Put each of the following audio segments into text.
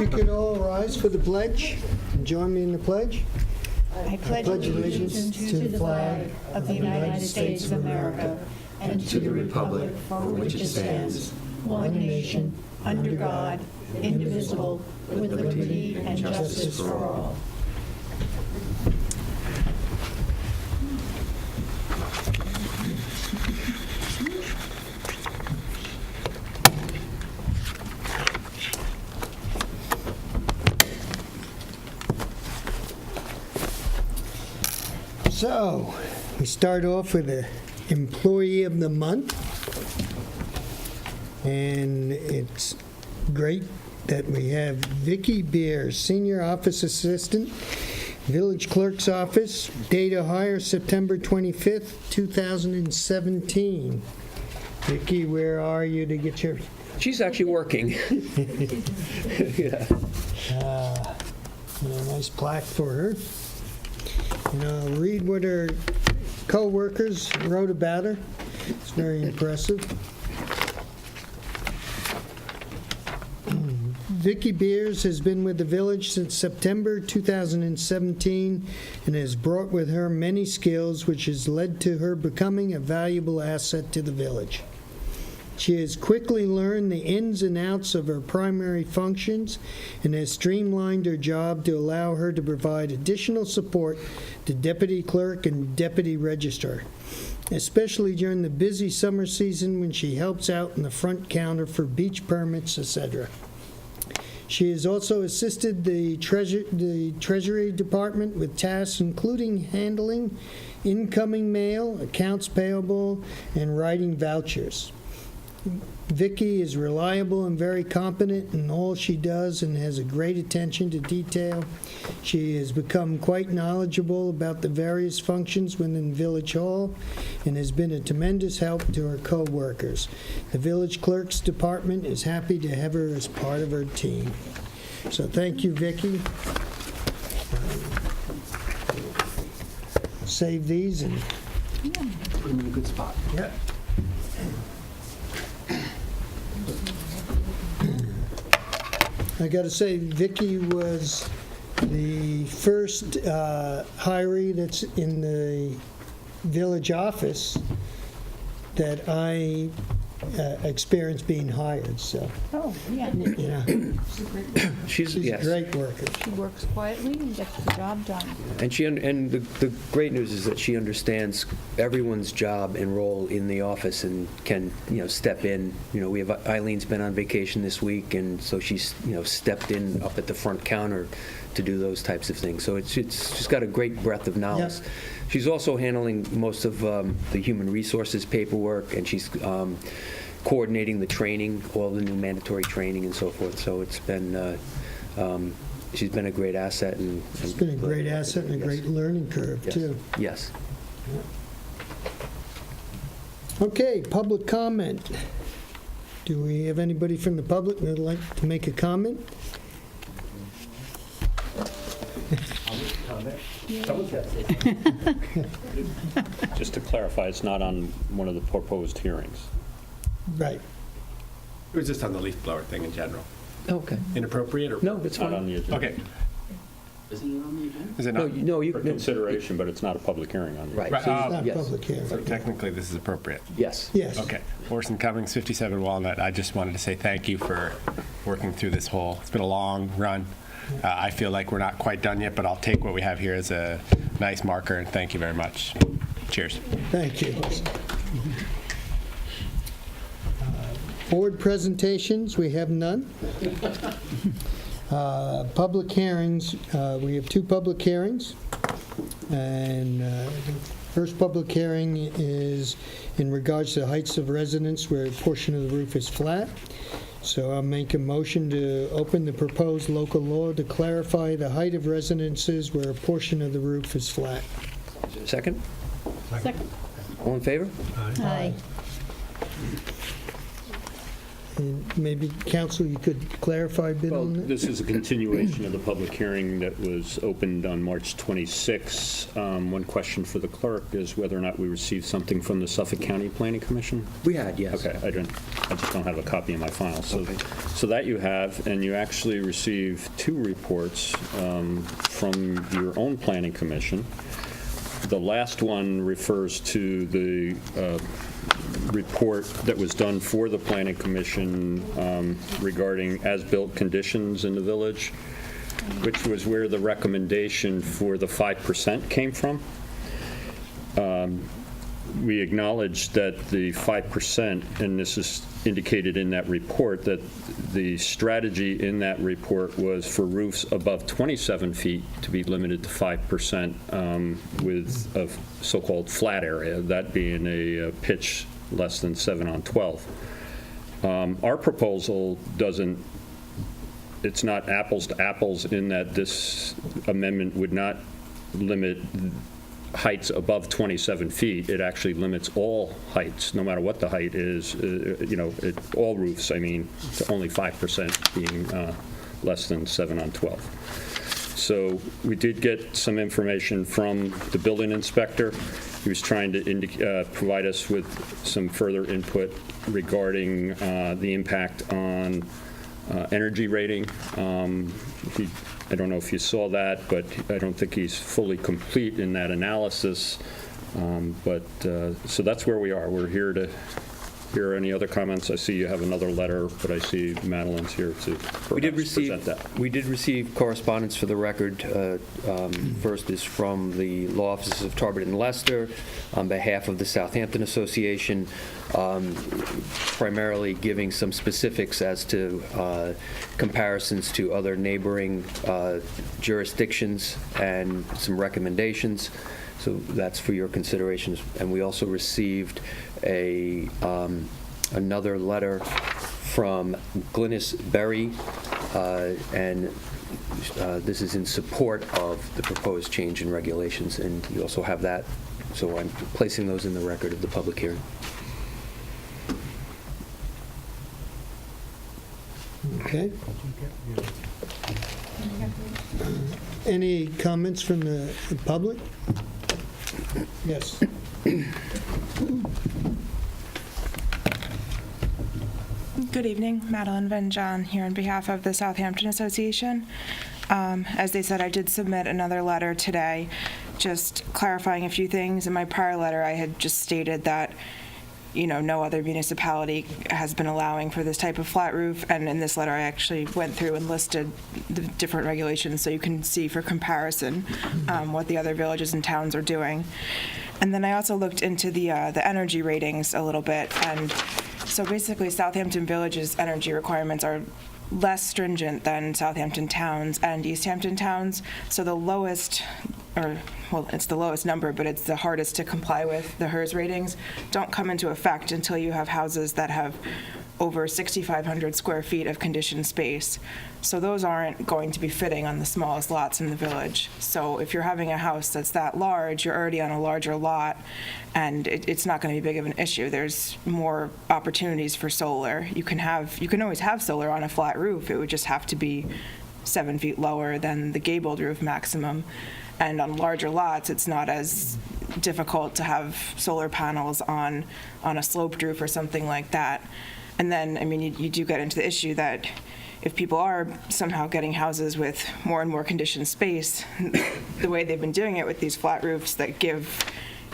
you could all rise for the pledge, and join me in the pledge. I pledge allegiance to the flag of the United States of America and to the republic for which it stands, one nation, under God, indivisible, with liberty and justice for all. So, we start off with the Employee of the Month. And it's great that we have Vicki Beers, Senior Office Assistant, Village Clerk's Office, date of hire September 25th, 2017. Vicki, where are you to get your... She's actually working. Yeah. A nice plaque for her. And I'll read what her co-workers wrote about her. It's very impressive. Vicki Beers has been with the village since September 2017 and has brought with her many skills which has led to her becoming a valuable asset to the village. She has quickly learned the ins and outs of her primary functions and has streamlined her job to allow her to provide additional support to Deputy Clerk and Deputy Registrar, especially during the busy summer season when she helps out in the front counter for beach permits, etc. She has also assisted the Treasury Department with tasks including handling incoming mail, accounts payable, and writing vouchers. Vicki is reliable and very competent in all she does and has a great attention to detail. She has become quite knowledgeable about the various functions within Village Hall and has been a tremendous help to her co-workers. The Village Clerk's Department is happy to have her as part of her team. So thank you, Vicki. Save these and... Put them in a good spot. Yeah. I got to say, Vicki was the first hiree that's in the village office that I experienced being hired, so, Oh, yeah. you know, She's she's a yes. great worker. She works quietly and gets the job done. And the great news is that she understands everyone's job and role in the office and can, step in. We have Eileen's been on vacation this week, and so she's, stepped in up at the front counter to do those types of things. So she's got a great breadth of knowledge. Yep. She's also handling most of the human resources paperwork, and she's coordinating the training, all the new mandatory training and so forth. So it's been, she's been a great asset. It's been a great asset and a Yes. great learning curve, Yes. too. Yes. Okay, public comment. Do we have anybody from the public that would like to make a comment? Just to clarify, it's not on one of the proposed hearings. Right. It was just on the leaf blower thing in general. Okay. Inappropriate or? No, it's It's not on fine. the agenda. Okay. Isn't it on the agenda? Is it No, not? no, For consideration, but it's not a public hearing on the Right. Right, so- It's not yes. public So hearing. technically, this is appropriate. Yes. Yes. Okay. Orson Cummings, 57 Walnut. I just wanted to say thank you for working through this whole, it's been a long run. I feel like we're not quite done yet, but I'll take what we have here as a nice marker, and thank you very much. Cheers. Thank you. Board presentations, we have none. Public hearings, we have two public hearings. And the first public hearing is in regards to the heights of residence where a portion of the roof is flat. So I'll make a motion to open the proposed local law to clarify the height of residences where a portion of the roof is flat. Is there a second? Second. All in favor? Aye. And maybe, counsel, you could clarify a bit Well, on that? this is a continuation of the public hearing that was opened on March 26. One question for the clerk is whether or not we received something from the Suffolk County Planning Commission? We had, yes. Okay, I just don't have a copy in my file. Okay. So that you have, and you actually received 2 reports from your own Planning Commission. The last one refers to the report that was done for the Planning Commission regarding as-built conditions in the village, which was where the recommendation for the 5% came from. We acknowledge that the 5%, and this is indicated in that report, that the strategy in that report was for roofs above 27 feet to be limited to 5% with a so-called flat area, that being a pitch less than 7 on 12. Our proposal doesn't, it's not apples to apples in that this amendment would not limit heights above 27 feet. It actually limits all heights, no matter what the height is, all roofs, I mean, to only 5% being less than 7 on 12. So we did get some information from the building inspector. He was trying to provide us with some further input regarding the impact on energy rating. I don't know if you saw that, but I don't think he's fully complete in that analysis. So that's where we are. We're here to hear any other comments. I see you have another letter, but I see Madeline's here to present that. We did receive correspondence for the record. First is from the law offices of Tarbert and Leicester on behalf of the Southampton Association, primarily giving some specifics as to comparisons to other neighboring jurisdictions and some recommendations. So that's for your considerations. And we also received another letter from Glynis Berry, and this is in support of the proposed change in regulations, and you also have that. So I'm placing those in the record of the public hearing. Okay. Any comments from the public? Yes. Good evening, Madeline Van John here on behalf of the Southampton Association. As they said, I did submit another letter today, just clarifying a few things. In my prior letter, I had just stated that, no other municipality has been allowing for this type of flat roof, and in this letter, I actually went through and listed the different regulations so you can see for comparison what the other villages and towns are doing. And then I also looked into the energy ratings a little bit, and so basically Southampton Village's energy requirements are less stringent than Southampton Towns and East Hampton Towns. So the lowest, it's the lowest number, but it's the hardest to comply with, the HERS ratings, don't come into effect until you have houses that have over 6,500 square feet of conditioned space. So those aren't going to be fitting on the smallest lots in the village. So if you're having a house that's that large, you're already on a larger lot, and it's not going to be big of an issue. There's more opportunities for solar. You can always have solar on a flat roof. It would just have to be 7 feet lower than the gabled roof maximum. And on larger lots, it's not as difficult to have solar panels on a sloped roof or something like that. And then, you do get into the issue that if people are somehow getting houses with more and more conditioned space, the way they've been doing it with these flat roofs that give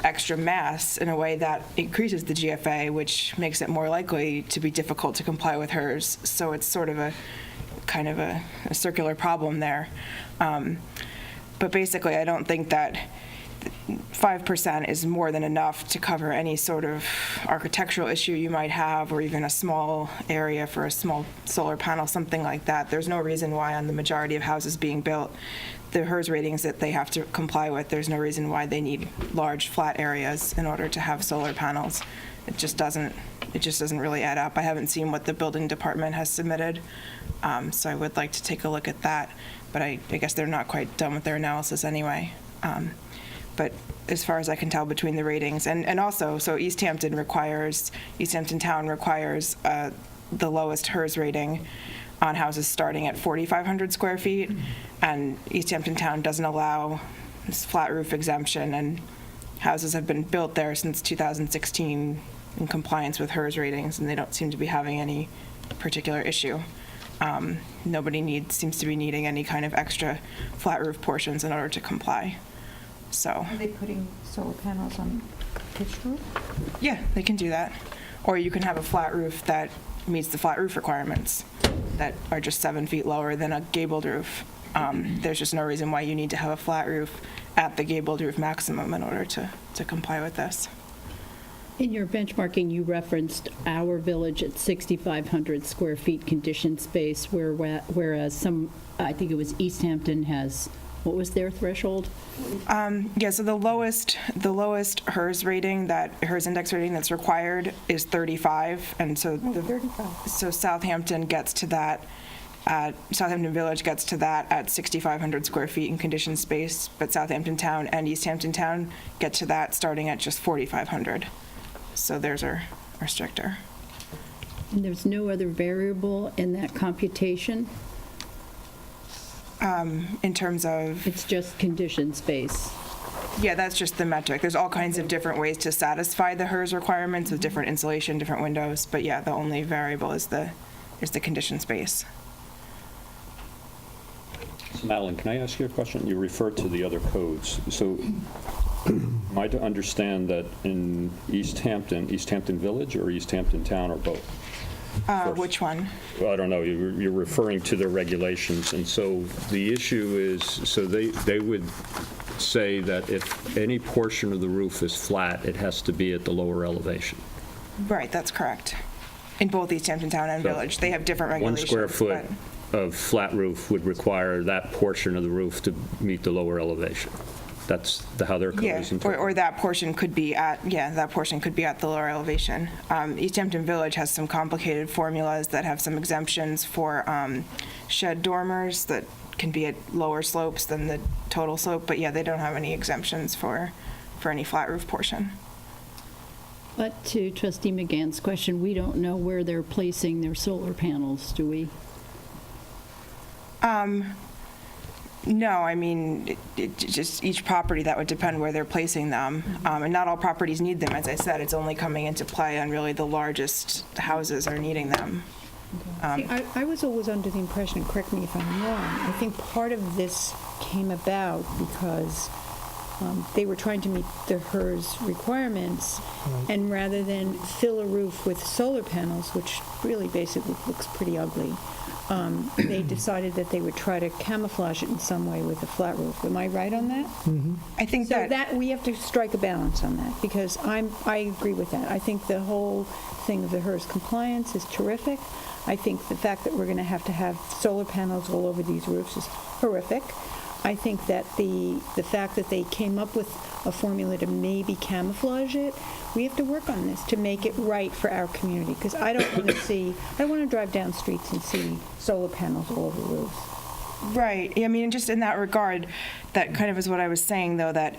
extra mass in a way that increases the GFA, which makes it more likely to be difficult to comply with HERS. So it's sort of a circular problem there. But basically, I don't think that 5% is more than enough to cover any sort of architectural issue you might have, or even a small area for a small solar panel, something like that. There's no reason why on the majority of houses being built, the HERS ratings that they have to comply with, there's no reason why they need large flat areas in order to have solar panels. It just doesn't really add up. I haven't seen what the building department has submitted, so I would like to take a look at that, but I guess they're not quite done with their analysis anyway. But as far as I can tell between the ratings, and also, so East Hampton Town requires the lowest HERS rating on houses starting at 4,500 square feet, and East Hampton Town doesn't allow this flat roof exemption, and houses have been built there since 2016 in compliance with HERS ratings, and they don't seem to be having any particular issue. Nobody seems to be needing any kind of extra flat roof portions in order to comply. So, Are they putting solar panels on pitched roof? yeah, they can do that. Or you can have a flat roof that meets the flat roof requirements that are just 7 feet lower than a gabled roof. There's just no reason why you need to have a flat roof at the gabled roof maximum in order to comply with this. In your benchmarking, you referenced our village at 6,500 square feet conditioned space, whereas some, I think it was East Hampton has, what was their threshold? Yeah, so the lowest HERS rating, HERS index rating that's required is 35, and so so Southampton gets to that. Southampton Village gets to that at 6,500 square feet in conditioned space, but Southampton Town and East Hampton Town get to that starting at just 4,500. So theirs are stricter. And there's no other variable in that computation? In terms of, It's just conditioned space. yeah, that's just the metric. There's all kinds of different ways to satisfy the HERS requirements with different insulation, different windows, but yeah, the only variable is the conditioned space. Madeline, can I ask you a question? You referred to the other codes. So am I to understand that in East Hampton Village or East Hampton Town or both? First. Which one? Well, I don't know. You're referring to their regulations. And so the issue is, so they would say that if any portion of the roof is flat, it has to be at the lower elevation. Right, that's correct. In both East Hampton Town and So Village, they have different 1 regulations. square foot but- of flat roof would require that portion of the roof to meet the lower elevation. That's how their code Yeah, is interpreted. or that portion could be at the lower elevation. East Hampton Village has some complicated formulas that have some exemptions for shed dormers that can be at lower slopes than the total slope, but yeah, they don't have any exemptions for any flat roof portion. But to Trustee McGann's question, we don't know where they're placing their solar panels, do we? No, I mean, it just each property, that would depend where they're placing them. And not all properties need them. As I said, it's only coming into play on really the largest houses are needing them. See, I was always under the impression, correct me if I'm wrong, I think part of this came about because they were trying to meet the HERS requirements, and rather than fill a roof with solar panels, which really basically looks pretty ugly, they decided that they would try to camouflage it in some way with a flat roof. Am I right on that? I think So that, we have to strike a balance on that, because I agree with that. I think the whole thing of the HERS compliance is terrific. I think the fact that we're going to have solar panels all over these roofs is horrific. I think that the fact that they came up with a formula to maybe camouflage it, we have to work on this to make it right for our community, because I don't want to drive down streets and see solar panels all over roofs. Right. I mean, just in that regard, that kind of is what I was saying, though, that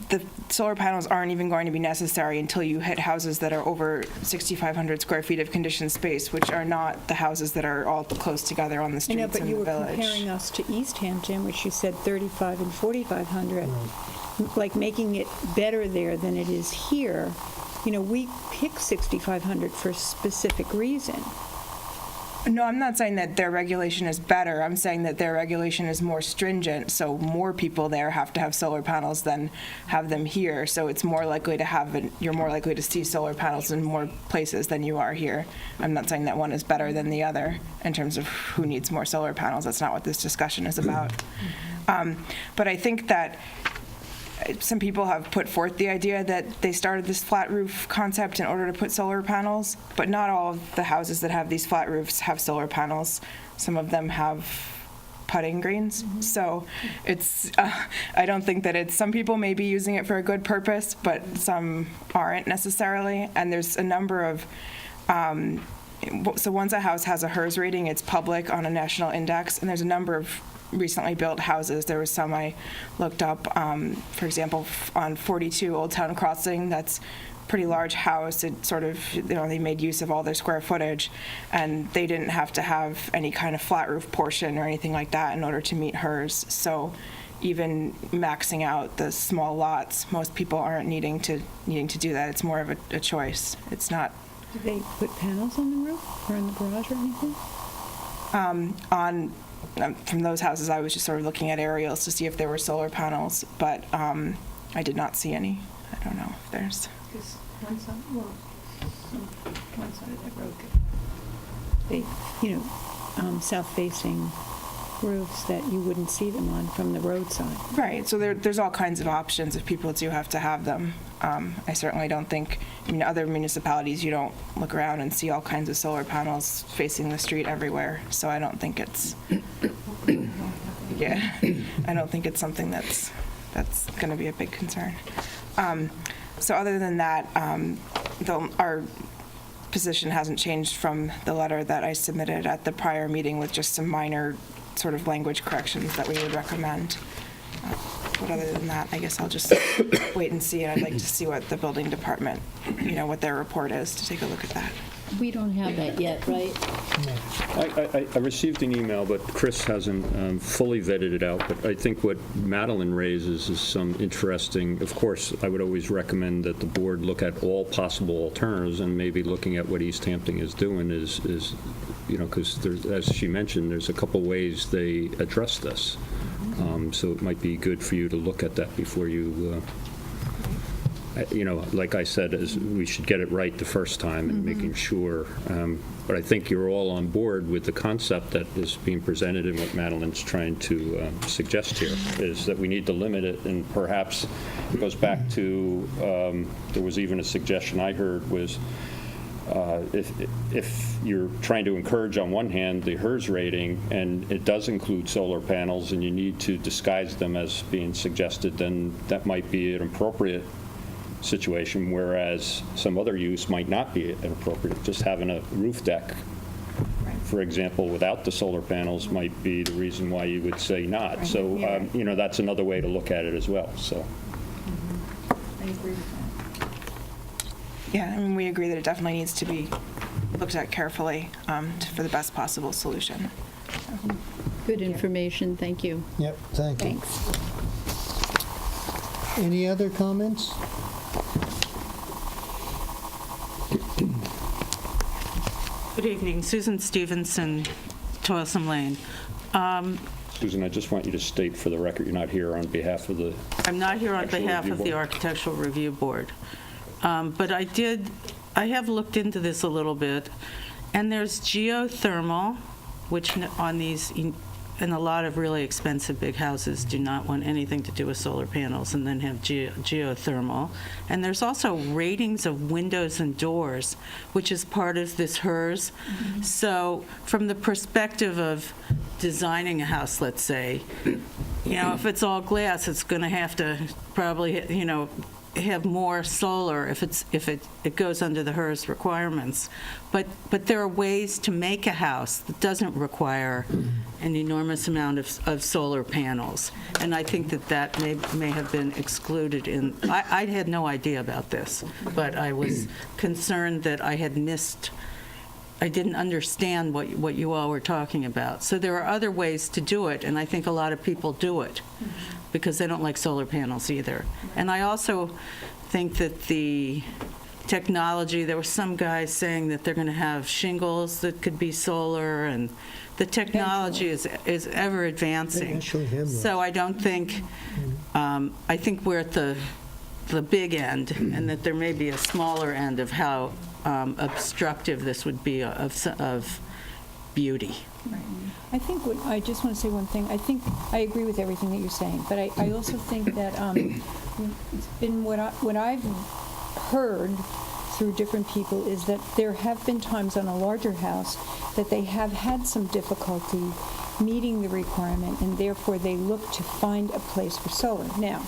the solar panels aren't even going to be necessary until you hit houses that are over 6,500 square feet of conditioned space, which are not the houses that are all close together on the I streets know, but in you the were village. comparing us to East Hampton, which you said 35 and 4,500, like making it better there than it is here. You know, we pick 6,500 for a specific reason. No, I'm not saying that their regulation is better. I'm saying that their regulation is more stringent, so more people there have to have solar panels than have them here. So it's more likely to you're more likely to see solar panels in more places than you are here. I'm not saying that one is better than the other in terms of who needs more solar panels. That's not what this discussion is about. But I think that some people have put forth the idea that they started this flat roof concept in order to put solar panels, but not all of the houses that have these flat roofs have solar panels. Some of them have putting greens. So it's, I don't think that some people may be using it for a good purpose, but some aren't necessarily. And there's a number of, so once a house has a HERS rating, it's public on a national index, and there's a number of recently built houses. There was some I looked up, for example, on 42 Old Town Crossing, that's pretty large house. It sort of, they made use of all their square footage, and they didn't have to have any kind of flat roof portion or anything like that in order to meet hers. So even maxing out the small lots, most people aren't needing to do that. It's more of a choice. It's not Do they put panels on the roof or in the garage or anything? from those houses. I was just sort of looking at aerials to see if there were solar panels, but I did not see any. I don't know if there's. Because one side of that road, They, south-facing roofs that you wouldn't see them on from the roadside. Right, so there's all kinds of options if people do have to have them. I certainly don't think, other municipalities, you don't look around and see all kinds of solar panels facing the street everywhere, so I don't think it's, yeah, I don't think it's something that's going to be a big concern. So other than that, our position hasn't changed from the letter that I submitted at the prior meeting, with just some minor sort of language corrections that we would recommend. But other than that, I guess I'll just wait and see, and I'd like to see what the building department, what their report is, to take a look at that. We don't have that yet, right? I received an email, but Chris hasn't fully vetted it out. But I think what Madeline raises is some interesting, of course, I would always recommend that the board look at all possible alternatives, and maybe looking at what East Hampton is doing is because as she mentioned, there's a couple ways they address this. So it might be good for you to look at that before you, like I said, we should get it right the first time and making sure. But I think you're all on board with the concept that is being presented, and what Madeline's trying to suggest here is that we need to limit it, and perhaps it goes back to, there was even a suggestion I heard was, if you're trying to encourage on one hand the HERS rating, and it does include solar panels, and you need to disguise them as being suggested, then that might be an appropriate situation, whereas some other use might not be inappropriate. Just having a roof deck, for example, without the solar panels might be the reason why you would say not. So, that's another way to look at it as well, so. I agree with that. Yeah, we agree that it definitely needs to be looked at carefully for the best possible solution. Good information, thank you. Yep, thank you. Thanks. Any other comments? Good evening, Susan Stevenson, Toilsome Lane. Susan, I just want you to state for the record, you're not here on behalf of the... I'm not here on Architectural behalf Review of the Board. Architectural Review Board. But I have looked into this a little bit, and there's geothermal, which on these, and a lot of really expensive big houses do not want anything to do with solar panels, and then have geothermal. And there's also ratings of windows and doors, which is part of this HERS. So from the perspective of designing a house, let's say, if it's all glass, it's going to have to probably, have more solar if it goes under the HERS requirements. But there are ways to make a house that doesn't require an enormous amount of solar panels. And I think that may have been excluded in, I had no idea about this, but I was concerned that I didn't understand what you all were talking about. So there are other ways to do it, and I think a lot of people do it because they don't like solar panels either. And I also think that the technology, there were some guys saying that they're going to have shingles that could be solar, and the technology is ever advancing. They actually have those. So I don't think, I think we're at the big end, and that there may be a smaller end of how obstructive this would be of beauty. I think I just want to say one thing. I think I agree with everything that you're saying, but I also think that in what I've heard through different people is that there have been times on a larger house that they have had some difficulty meeting the requirement, and therefore they look to find a place for solar. Now,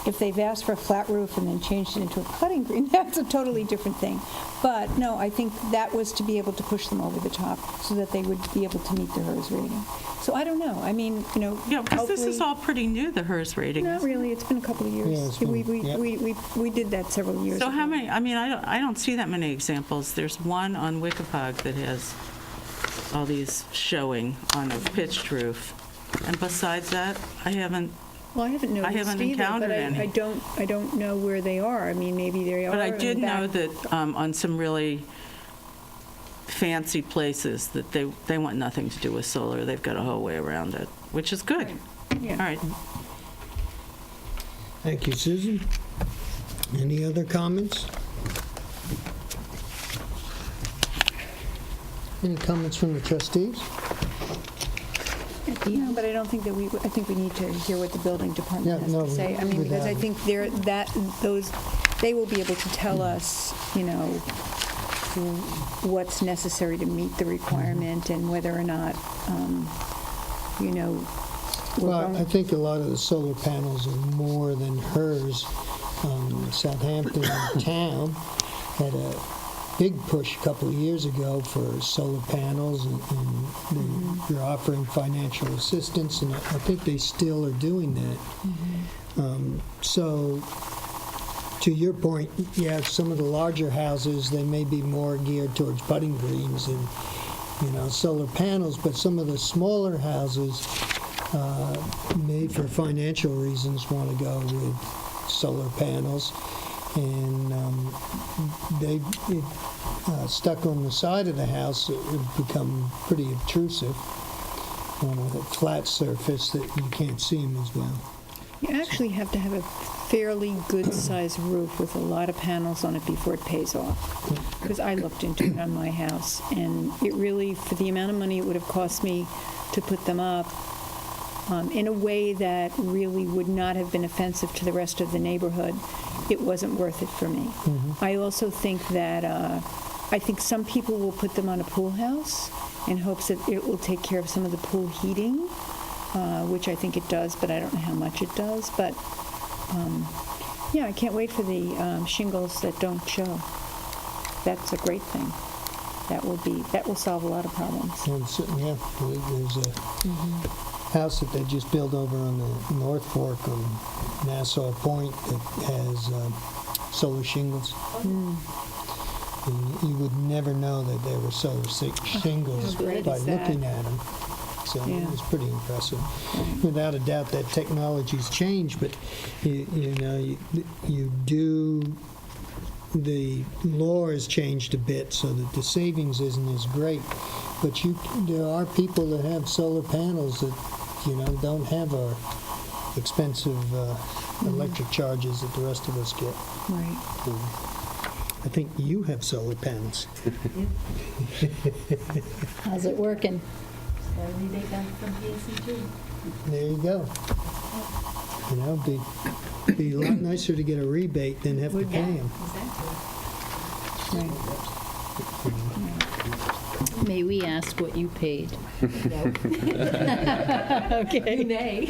if they've asked for a flat roof and then changed it into a putting green, that's a totally different thing. But no, I think that was to be able to push them over the top so that they would be able to meet the HERS rating. So I don't know. I mean, Yeah, because this is hopefully- all pretty new, the HERS rating. Not really. It's been a couple of years. Yeah, it's been- We did that several years So ago. how many, I mean, I don't see that many examples. There's one on Wikipog that has all these showing on a pitched roof. And besides that, I haven't, Well, I haven't noticed haven't either, encountered but any. I don't know where they are. I mean, maybe they are. but I in did know back. that on some really fancy places that they want nothing to do with solar. They've got a whole way around it, which is good. Yeah. All right. Thank you, Susan. Any other comments? Any comments from the trustees? No, but I don't think that I think we need to hear what the building department Yeah, has no, to say. I mean, because I without- think they will be able to tell us, what's necessary to meet the requirement and whether or not, we're Well, I going. think a lot of the solar panels are more than hers. Southampton town had a big push a couple of years ago for solar panels, and they're offering financial assistance, and I think they still are doing that. So, to your point, yeah, some of the larger houses, they may be more geared towards putting greens and, solar panels, but some of the smaller houses, may, for financial reasons, want to go with solar panels. And they stuck on the side of the house, it would become pretty obtrusive on a flat surface that you can't see them as well. You actually have to have a fairly good-sized roof with a lot of panels on it before it pays off. Because I looked into it on my house, and it really, for the amount of money it would have cost me to put them up, in a way that really would not have been offensive to the rest of the neighborhood, it wasn't worth it for me. I also think that, I think some people will put them on a pool house in hopes that it will take care of some of the pool heating, which I think it does, but I don't know how much it does. But, yeah, I can't wait for the shingles that don't show. That's a great thing. That will solve a lot of problems. And so, yeah, there's a house that they just built over on the North Fork of Nassau Point that has solar shingles. And you would never know that they were solar shingles How great by is that? looking at them. So Yeah. it was pretty impressive. Without a doubt, that technology's changed, but you do. The law has changed a bit so that the savings isn't as great, but there are people that have solar panels that don't have our expensive electric charges that the rest of us get. Right. I think you have solar panels. How's it working? There you go. Be a lot nicer to get a rebate than have to pay them. May we ask what you paid? No. Okay. You may.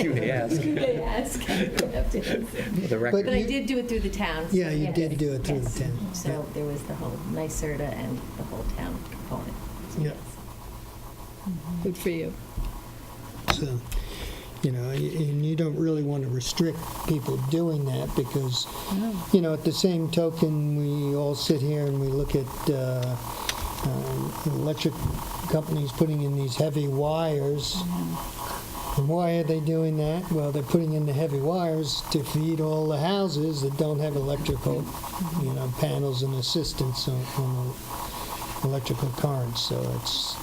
You may ask. You may ask. The But record. But I did do it through the town. so Yeah, you yes, did do it through yes. the town. So Yeah. there was the whole NYSERDA and the whole town component. So Yeah. yes. Good for you. So, and you don't really want to restrict people doing that because, at the same token, we all sit here and we look at electric companies putting in these heavy wires. And why are they doing that? Well, they're putting in the heavy wires to feed all the houses that don't have electrical, panels and assistance on electrical currents. So it's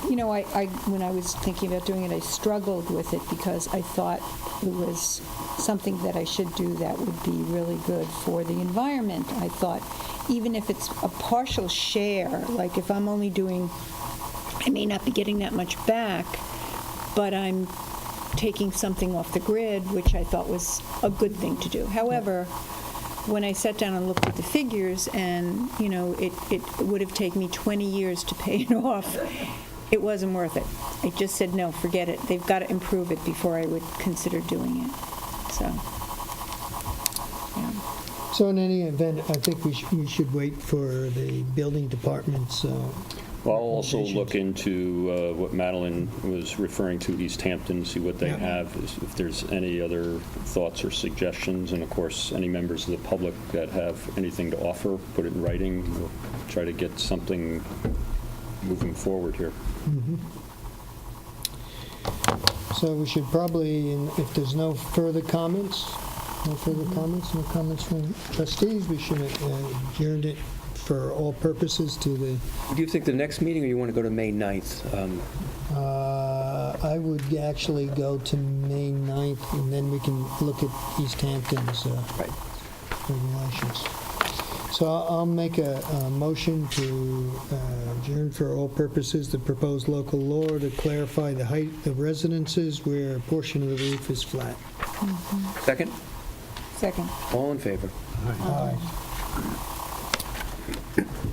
When I was thinking about doing it, I struggled with it because I thought it was something that I should do that would be really good for the environment. I thought even if it's a partial share, like if I'm only doing, I may not be getting that much back, but I'm taking something off the grid, which I thought was a good thing to do. However, when I sat down and looked at the figures, and it would have taken me 20 years to pay it off, it wasn't worth it. I just said, no, forget it. They've got to improve it before I would consider doing it. So, yeah. So in any event, I think we should wait for the building department's I'll also recommendations. look into what Madeline was referring to, East Hampton, see what they Yeah. have, if there's any other thoughts or suggestions, and of course, any members of the public that have anything to offer, put it in writing. We'll try to get something moving forward here. So we should probably, if there's no further comments, no comments from trustees, we should adjourn it for all purposes to the, Do you think the next meeting, or you want to go to May 9th? I would actually go to May 9th, and then we can look at East Hampton's Right. regulations. So I'll make a motion to adjourn for all purposes the proposed local law to clarify the height of residences where a portion of the roof is flat. Second? Second. All in favor? Aye.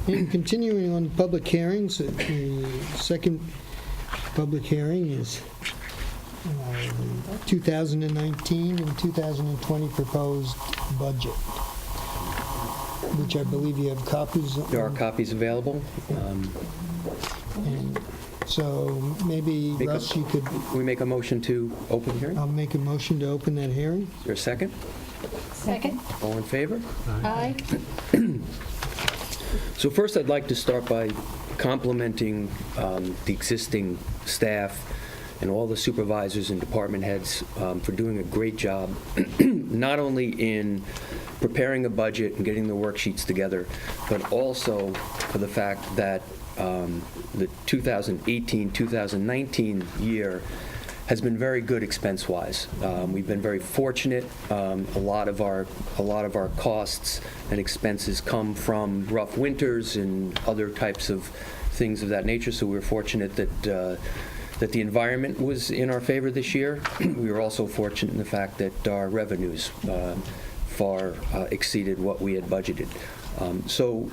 And continuing on public hearings, the second public hearing is 2019 and 2020 proposed budget, which I believe you have copies of. There are copies available. And so maybe, Make a- Russ, you could, We make a motion to open hearing? I'll make a motion to open that hearing. Is there a second? Second. All in favor? Aye. So first, I'd like to start by complimenting the existing staff and all the supervisors and department heads for doing a great job, not only in preparing a budget and getting the worksheets together, but also for the fact that the 2018-2019 year has been very good expense-wise. We've been very fortunate. A lot of our costs and expenses come from rough winters and other types of things of that nature. So we're fortunate that the environment was in our favor this year. We were also fortunate in the fact that our revenues far exceeded what we had budgeted. So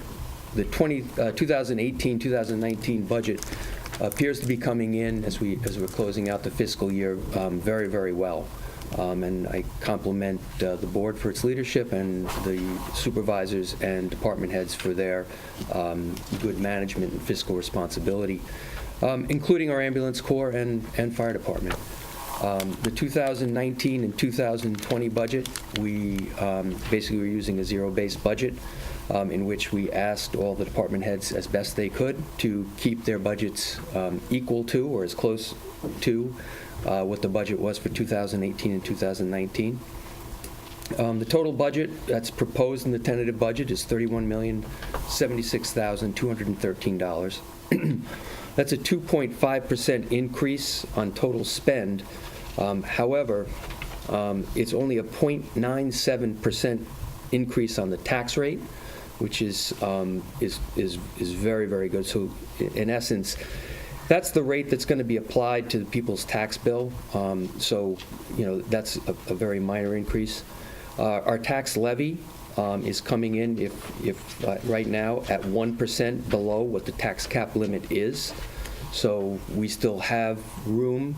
the 2018-2019 budget appears to be coming in, as we're closing out the fiscal year, very, very well. And I compliment the board for its leadership and the supervisors and department heads for their good management and fiscal responsibility, including our ambulance corps and fire department. The 2019 and 2020 budget, we basically were using a zero-based budget, in which we asked all the department heads as best they could to keep their budgets equal to or as close to what the budget was for 2018 and 2019. The total budget that's proposed in the tentative budget is $31,076,213. That's a 2.5% increase on total spend. However, it's only a 0.97% increase on the tax rate, which is very, very good. So in essence, that's the rate that's going to be applied to people's tax bill. So, that's a very minor increase. Our tax levy is coming in, if right now, at 1% below what the tax cap limit is. So we still have room,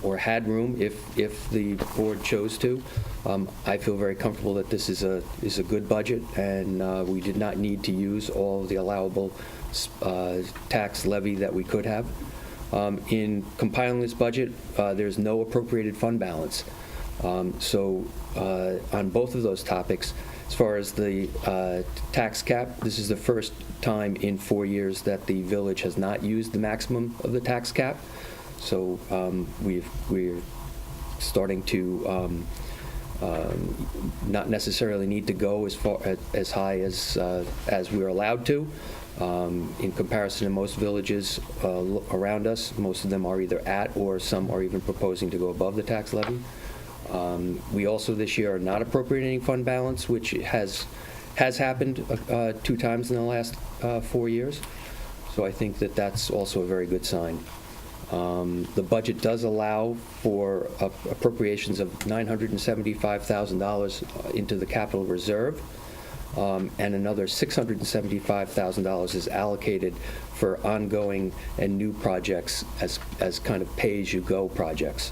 or had room, if the board chose to. I feel very comfortable that this is a good budget, and we did not need to use all of the allowable tax levy that we could have. In compiling this budget, there's no appropriated fund balance. So on both of those topics, as far as the tax cap, this is the first time in 4 years that the village has not used the maximum of the tax cap. So we're starting to not necessarily need to go as high as we're allowed to. In comparison to most villages around us, most of them are either at or some are even proposing to go above the tax levy. We also this year are not appropriating fund balance, which has happened 2 times in the last 4 years. So I think that that's also a very good sign. The budget does allow for appropriations of $975,000 into the capital reserve. and another $675,000 is allocated for ongoing and new projects as kind of pay-as-you-go projects.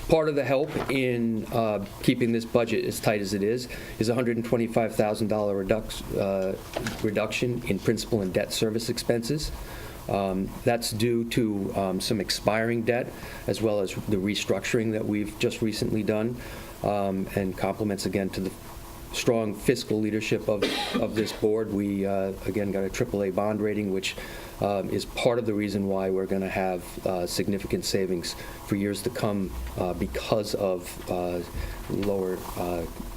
Part of the help in keeping this budget as tight as it is $125,000 reduction in principal and debt service expenses. That's due to some expiring debt, as well as the restructuring that we've just recently done, and compliments again to the strong fiscal leadership of this board. We, again, got a AAA bond rating, which is part of the reason why we're going to have significant savings for years to come because of lower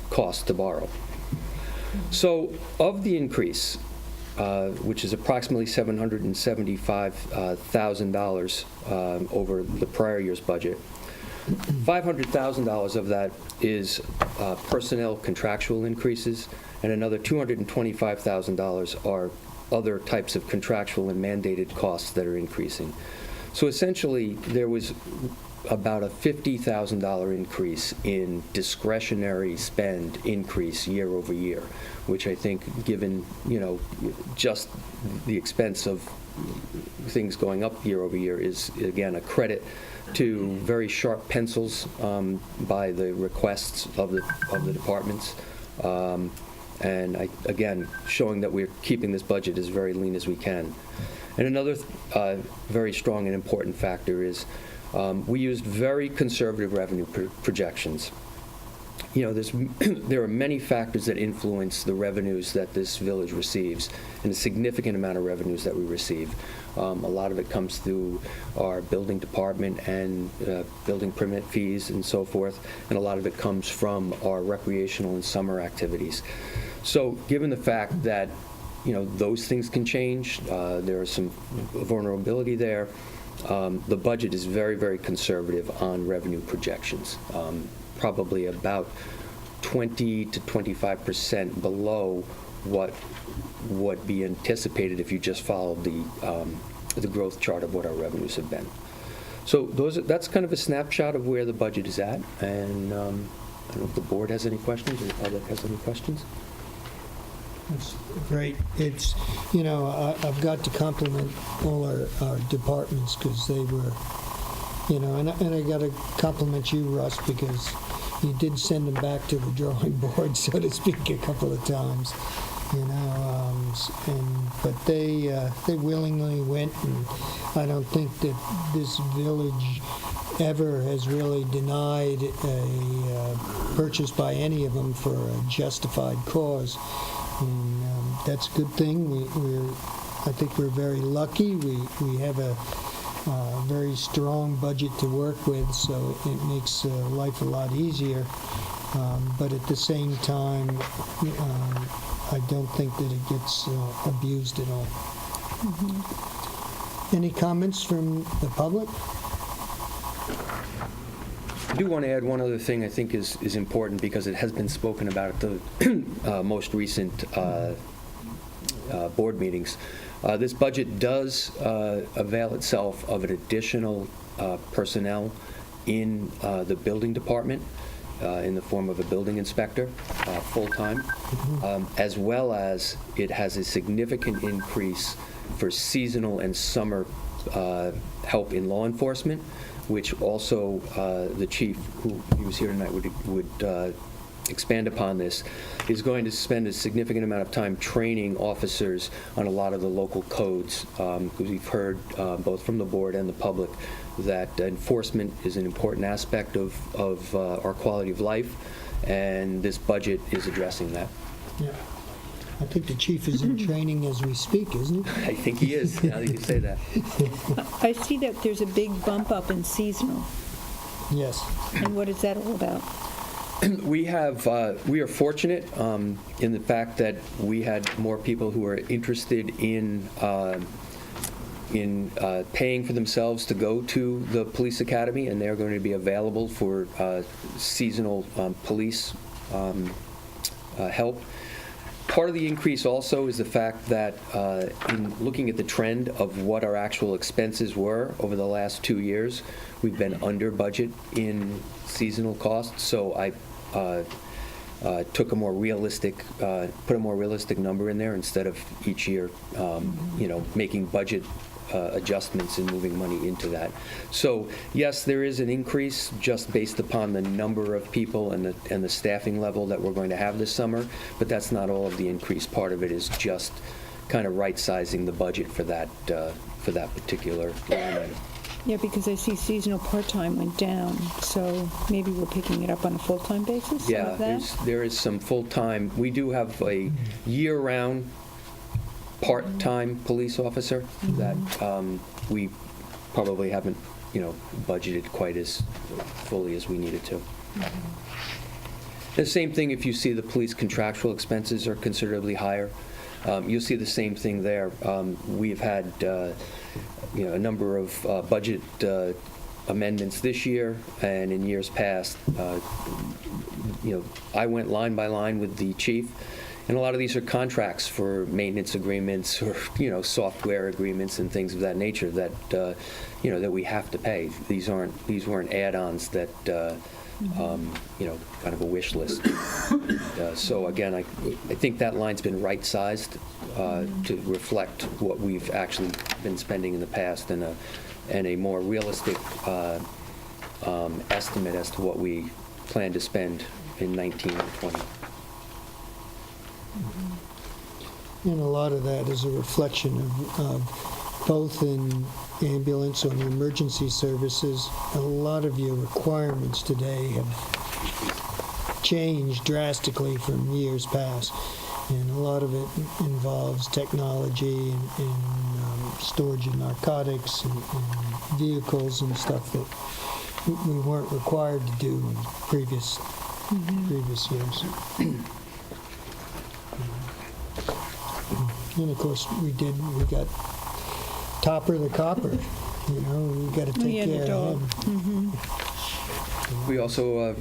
cost to borrow. So of the increase, which is approximately $775,000 over the prior year's budget, $500,000 of that is personnel contractual increases, and another $225,000 are other types of contractual and mandated costs that are increasing. So essentially, there was about a $50,000 increase in discretionary spend increase year over year, which I think, given, just the expense of things going up year over year, is, again, a credit to very sharp pencils by the requests of the departments. And again, showing that we're keeping this budget as very lean as we can. And another very strong and important factor is we used very conservative revenue projections. There are many factors that influence the revenues that this village receives, and a significant amount of revenues that we receive. A lot of it comes through our building department and building permit fees and so forth, and a lot of it comes from our recreational and summer activities. So given the fact that those things can change, there is some vulnerability there, the budget is very, very conservative on revenue projections. Probably about 20 to 25% below what would be anticipated if you just followed the growth chart of what our revenues have been. So that's kind of a snapshot of where the budget is at, and I don't know if the board has any questions or the public has any questions. That's great. It's, I've got to compliment all our departments, because they were, and I got to compliment you, Russ, because you did send them back to the drawing board, so to speak, a couple of times, but they willingly went, and I don't think that this village ever has really denied a purchase by any of them for a justified cause. And that's a good thing. I think we're very lucky. We have a very strong budget to work with, so it makes life a lot easier. But at the same time, I don't think that it gets abused at all. Mm-hmm. Any comments from the public? I do want to add one other thing I think is important, because it has been spoken about at the most recent board meetings. This budget does avail itself of an additional personnel in the building department in the form of a building inspector, full-time, as well as it has a significant increase for seasonal and summer help in law enforcement, which also the chief, who was here tonight, would expand upon this, is going to spend a significant amount of time training officers on a lot of the local codes, because we've heard both from the board and the public that enforcement is an important aspect of our quality of life, and this budget is addressing that. Yeah. I think the chief is in training as we speak, isn't he? I think he is, now that you say that. I see that there's a big bump up in seasonal. Yes. And what is that all about? We are fortunate in the fact that we had more people who are interested in paying for themselves to go to the police academy, and they're going to be available for seasonal police help. Part of the increase also is the fact that in looking at the trend of what our actual expenses were over the last 2 years, we've been under budget in seasonal costs. So took a more realistic, put a more realistic number in there instead of each year, making budget adjustments and moving money into that. So yes, there is an increase just based upon the number of people and the staffing level that we're going to have this summer, but that's not all of the increase. Part of it is just kind of right-sizing the budget for that particular line item. Yeah, because I see seasonal part-time went down, so maybe we're picking it up on a full-time basis? some Yeah, of that? there is some full-time, we do have a year-round part-time police officer that we probably haven't, budgeted quite as fully as we needed to. The same thing if you see the police contractual expenses are considerably higher. You'll see the same thing there. We've had, a number of budget amendments this year, and in years past, I went line by line with the chief, and a lot of these are contracts for maintenance agreements or, software agreements and things of that nature that, that we have to pay. These weren't add-ons that, kind of a wish list. So again, I think that line's been right-sized to reflect what we've actually been spending in the past and a more realistic estimate as to what we plan to spend in 19 and 20. And a lot of that is a reflection of both in ambulance or in emergency services. A lot of your requirements today have changed drastically from years past. And a lot of it involves technology and storage of narcotics and vehicles and stuff that we weren't required to do in previous years. And of course, we got Topper the Copper, we got to take care of him. We also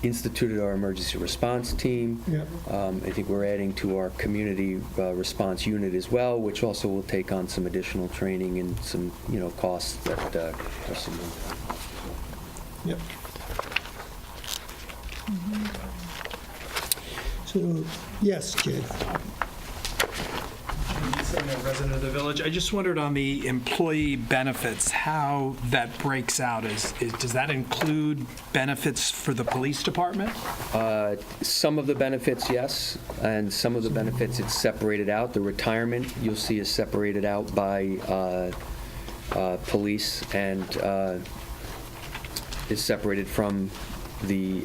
instituted our emergency response team. Yep. I think we're adding to our community response unit as well, which also will take on some additional training and some, costs that are similar. Yep. So, yes, Jay. I'm a resident of the village. I just wondered on the employee benefits, how that breaks out. Does that include benefits for the police department? Some of the benefits, yes, and some of the benefits it's separated out. The retirement, you'll see, is separated out by police and is separated from the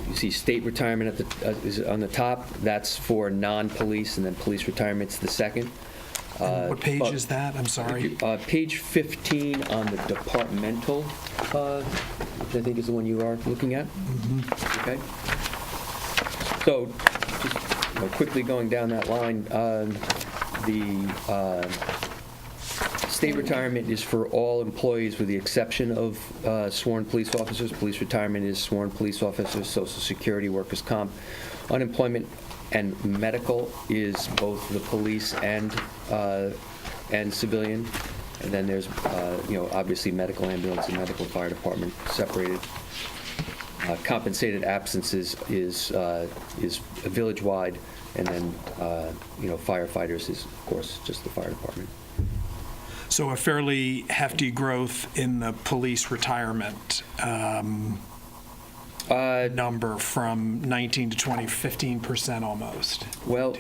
you see state retirement is on the top. That's for non-police, and then police retirement's the second. What page is that? I'm sorry. Page 15 on the departmental, which I think is the one you are looking at. Okay. So, just quickly going down that line, the state retirement is for all employees with the exception of sworn police officers. Police retirement is sworn police officers, Social Security, workers' comp. Unemployment and medical is both the police and civilian. And then there's, obviously medical ambulance and medical fire department separated. Compensated absences is village-wide, and then, firefighters is, of course, just the fire department. So a fairly hefty growth in the police retirement number from 19 to 20, 15% almost. Well,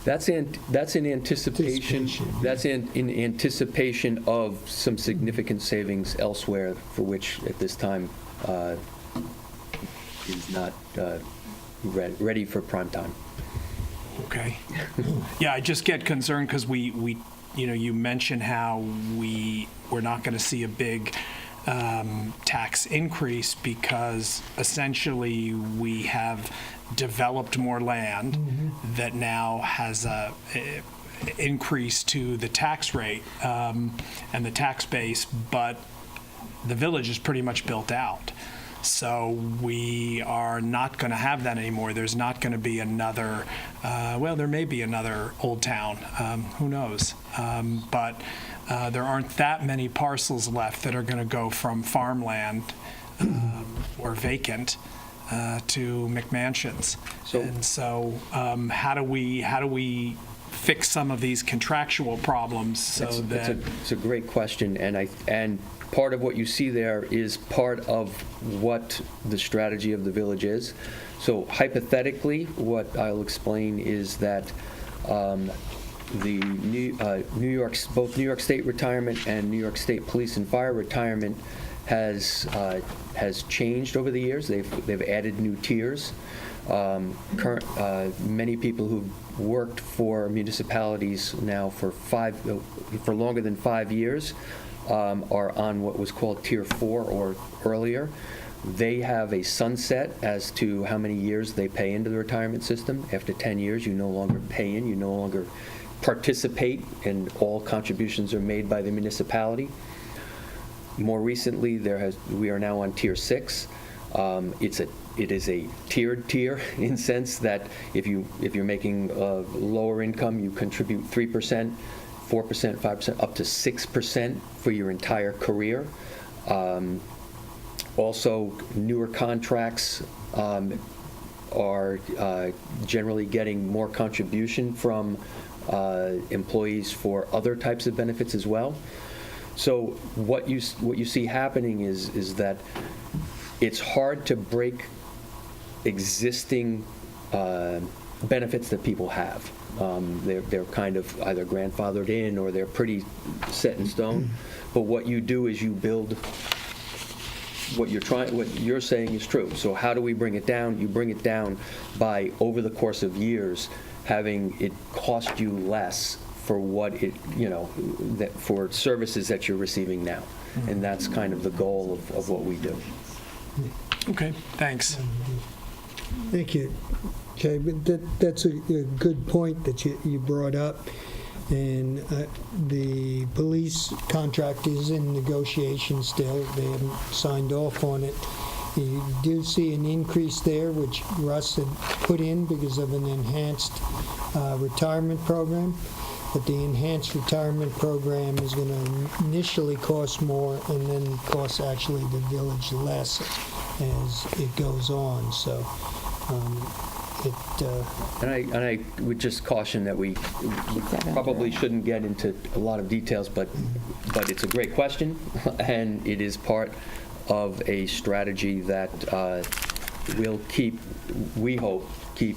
that's in anticipation. That's in anticipation of some significant savings elsewhere, for which at this time is not ready for prime time. Okay. Yeah, I just get concerned because we you mentioned how we're not going to see a big tax increase because essentially we have developed more land that now has a increase to the tax rate and the tax base, but the village is pretty much built out. So we are not going to have that anymore. There's not going to be another, there may be another Old Town, who knows? But there aren't that many parcels left that are going to go from farmland or vacant to McMansions. And so how do we fix some of these contractual problems so that... It's a great question, and part of what you see there is part of what the strategy of the village is. So hypothetically, what I'll explain is that the both New York State retirement and New York State Police and Fire retirement has changed over the years. They've added new tiers. Many people who've worked for municipalities now for longer than 5 years are on what was called Tier 4 or earlier. They have a sunset as to how many years they pay into the retirement system. After 10 years, you no longer pay in, you no longer participate, and all contributions are made by the municipality. More recently, we are now on Tier 6. It is a tiered tier in sense that if you're making lower income, you contribute 3%, 4%, 5%, up to 6% for your entire career. Also, newer contracts are generally getting more contribution from employees for other types of benefits as well. So what you see happening is that it's hard to break existing benefits that people have. They're kind of either grandfathered in or they're pretty set in stone. But what you do is you build what you're saying is true. So how do we bring it down? You bring it down by, over the course of years, having it cost you less for for services that you're receiving now. And that's kind of the goal of what we do. Okay, thanks. Thank you. Okay, but that's a good point that you brought up. And the police contract is in negotiation still. They haven't signed off on it. You do see an increase there, which Russ had put in because of an enhanced retirement program. But the enhanced retirement program is going to initially cost more and then cost actually the village less as it goes on. So And I would just caution that we probably shouldn't get into a lot of details, but it's a great question, and it is part of a strategy that will we hope, keep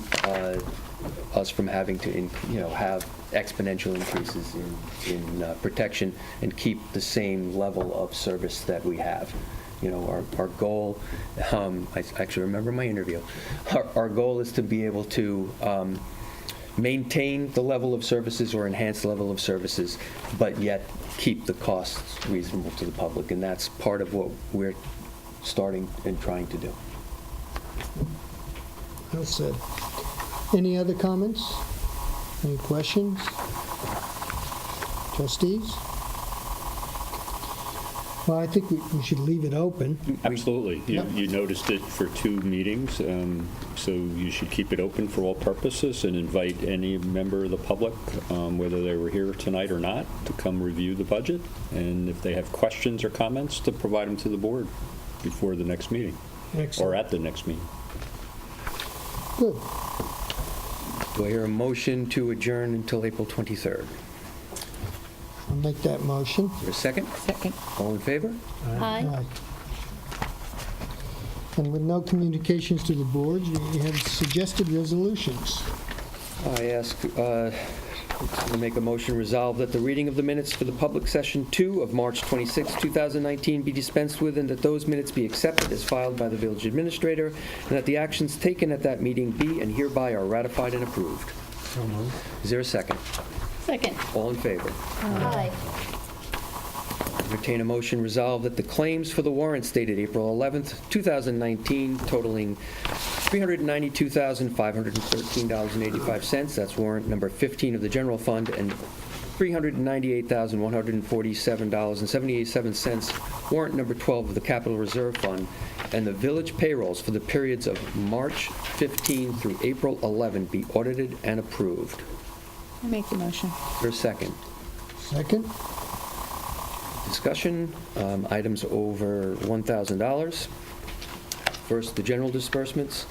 us from having to, have exponential increases in protection and keep the same level of service that we have. Our goal, I actually remember my interview, our goal is to be able to maintain the level of services or enhance the level of services, but yet keep the costs reasonable to the public, and that's part of what we're starting and trying to do. Well said. Any other comments? Any questions? Trustees? Well, I think we should leave it open. Absolutely. You noticed it for 2 meetings, so you should keep it open for all purposes and invite any member of the public, whether they were here tonight or not, to come review the budget. And if they have questions or comments, to provide them to the board before the next meeting. Excellent. Or at the next meeting. Good. Do I hear a motion to adjourn until April 23rd? I'll make that motion. Is there a second? Second. All in favor? Aye. And with no communications to the board, you have suggested resolutions. I ask to make a motion resolve that the reading of the minutes for the public session 2 of March 26, 2019 be dispensed with, and that those minutes be accepted as filed by the village administrator, and that the actions taken at that meeting be and hereby are ratified and approved. Is there a second? Second. All in favor? Aye. Entertain a motion resolved that the claims for the warrants dated April 11th, 2019, totaling $392,513.85, that's warrant number 15 of the general fund, and $398,147.77, warrant number 12 of the capital reserve fund, and the village payrolls for the periods of March 15 through April 11 be audited and approved. I make the motion. For a second. Second? Discussion, items over $1,000. First, the general disbursements.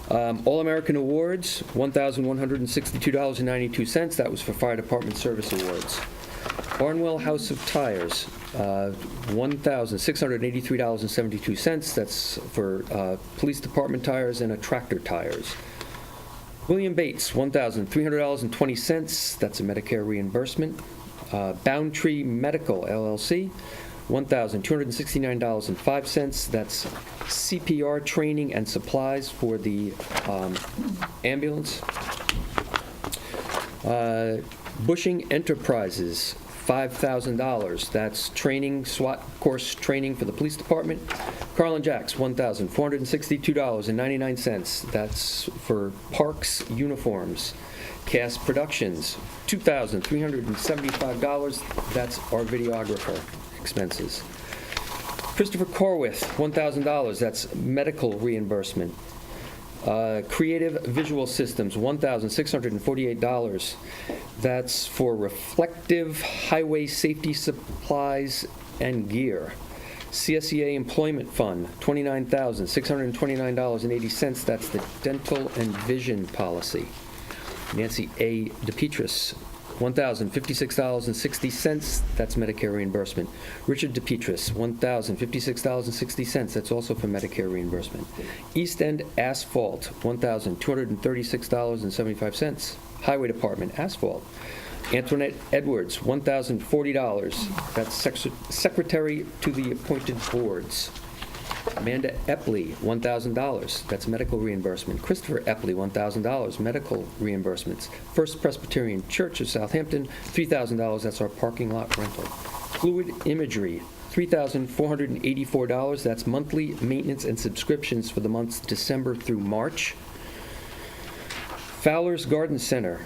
All-American Awards, $1,162.92. That was for Fire Department Service Awards. Barnwell House of Tires, $1,683.72. That's for Police Department tires and tractor tires. William Bates, $1,300.20. That's a Medicare reimbursement. Boundtree Medical, LLC, $1,269.05. That's CPR training and supplies for the ambulance. Bushing Enterprises, $5,000. That's training, SWAT course training for the police department. Carlin Jacks, $1,462.99. That's for parks uniforms. Cass Productions, $2,375. That's our videographer expenses. Christopher Corwith, $1,000. That's medical reimbursement. Creative Visual Systems, $1,648. That's for reflective highway safety supplies and gear. CSEA Employment Fund, $29,629.80. That's the dental and vision policy. Nancy A. DePetris, $1,056.60. That's Medicare reimbursement. Richard DePetris, $1,056.60. That's also for Medicare reimbursement. East End Asphalt, $1,236.75. Highway Department Asphalt. Antoinette Edwards, $1,040. That's secretary to the appointed boards. Amanda Epley, $1,000. That's medical reimbursement. Christopher Epley, $1,000. Medical reimbursements. First Presbyterian Church of Southampton, $3,000. That's our parking lot rental. Fluid Imagery, $3,484. That's monthly maintenance and subscriptions for the months December through March. Fowler's Garden Center,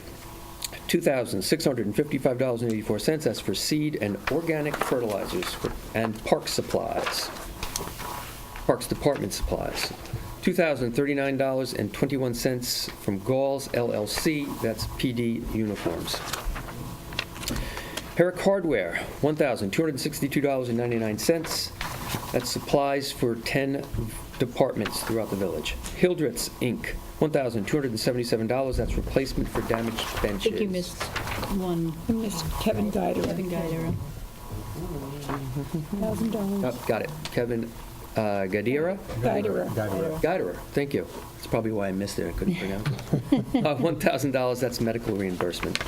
$2,655.84. That's for seed and organic fertilizers and park supplies. Parks Department supplies. $2,039.21 from Galls LLC. That's PD uniforms. Herrick Hardware, $1,262.99. That's supplies for 10 departments throughout the village. Hildreth's Inc., $1,277. That's replacement for damaged I benches. think you missed one. I missed Kevin Guider. Kevin Guider. $1,000. Oh, got it. Kevin Guiderer? Guiderer, thank you. That's probably why I missed it. I couldn't pronounce it. $1,000, that's medical reimbursement.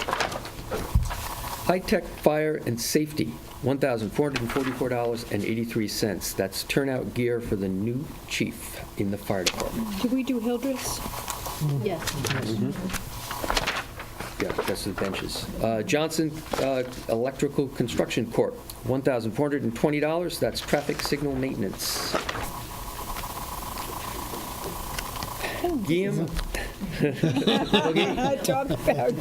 High-tech fire and safety, $1,444.83. That's turnout gear for the new chief in the fire department. Did we do Hildreth's? Yes. Yeah, that's the benches. Johnson Electrical Construction Corp., $1,420. That's traffic signal maintenance. Guillaume Talk about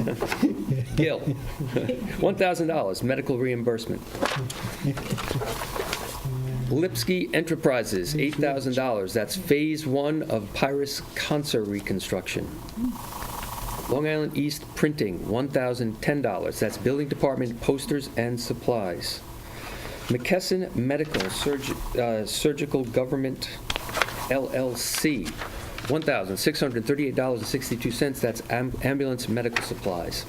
Gill, $1,000, medical reimbursement. Lipsky Enterprises, $8,000. That's phase 1 of Pyrus Concert reconstruction. Long Island East Printing, $1,010. That's building department posters and supplies. McKesson Medical Surgical Government LLC, $1,638.62. That's ambulance medical supplies.